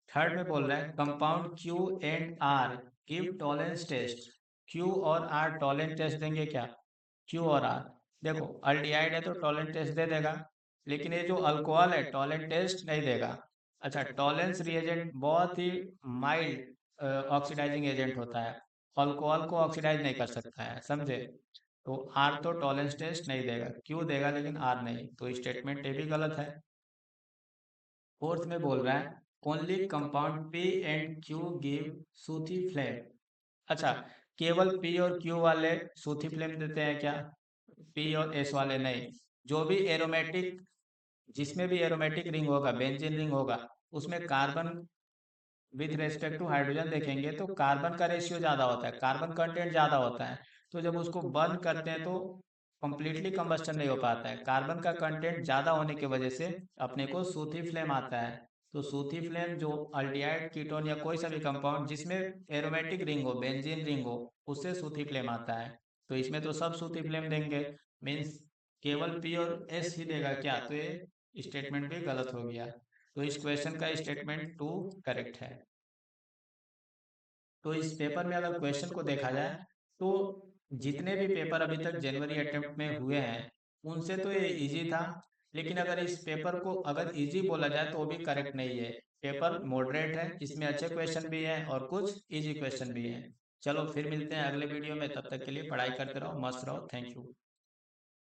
थर्ड में बोल रहा है compound Q and R give Tollens test. Q और R टॉलेंट टेस्ट देंगे क्या, Q और R। देखो अल्डिहाइड है तो टॉलेंट टेस्ट दे देगा, लेकिन ये जो अल्कोहल है टॉलेंट टेस्ट नहीं देगा। अच्छा, टॉलेंस रिएजेंट बहुत ही माइल्ड ऑक्सीडाइजिंग एजेंट होता है, अल्कोहल को ऑक्सीडाइज नहीं कर सकता है, समझे। तो R तो टॉलेंस टेस्ट नहीं देगा, Q देगा लेकिन R नहीं, तो स्टेटमेंट ये भी गलत है। फोर्थ में बोल रहा है only compound P and Q give sooty flame. अच्छा, केवल P और Q वाले सूथी फ्लेम देते हैं क्या, P और S वाले नहीं। जो भी एरोमेटिक, जिसमें भी एरोमेटिक रिंग होगा, बेंजीन रिंग होगा, उसमें carbon with respect to hydrogen देखेंगे तो कार्बन का रेशियो ज़्यादा होता है, कार्बन कंटेंट ज़्यादा होता है। तो जब उसको बर्न करते हैं तो कंप्लीटली कंबस्टन नहीं हो पाता है, कार्बन का कंटेंट ज़्यादा होने की वजह से अपने को सूथी फ्लेम आता है। तो सूथी फ्लेम जो अल्डिहाइड कीटोन या कोई सा भी कंपाउंड जिसमें एरोमेटिक रिंग हो, बेंजीन रिंग हो, उससे सूथी फ्लेम आता है। तो इसमें तो सब सूथी फ्लेम देंगे, मीन्स केवल P और S ही देगा क्या, तो ये स्टेटमेंट भी गलत हो गया। तो इस क्वेश्चन का स्टेटमेंट 2 करेक्ट है। तो इस पेपर में अगर क्वेश्चन को देखा जाए तो जितने भी पेपर अभी तक जनवरी अटेम्प्ट में हुए हैं उनसे तो ये इजी था, लेकिन अगर इस पेपर को अगर इजी बोला जाए तो वो भी करेक्ट नहीं है। पेपर मॉडरेट है, इसमें अच्छे क्वेश्चन भी हैं और कुछ इजी क्वेश्चन भी हैं। चलो फिर मिलते हैं अगले वीडियो में, तब तक के लिए पढ़ाई करते रहो, मस्त रहो, थैंक यू।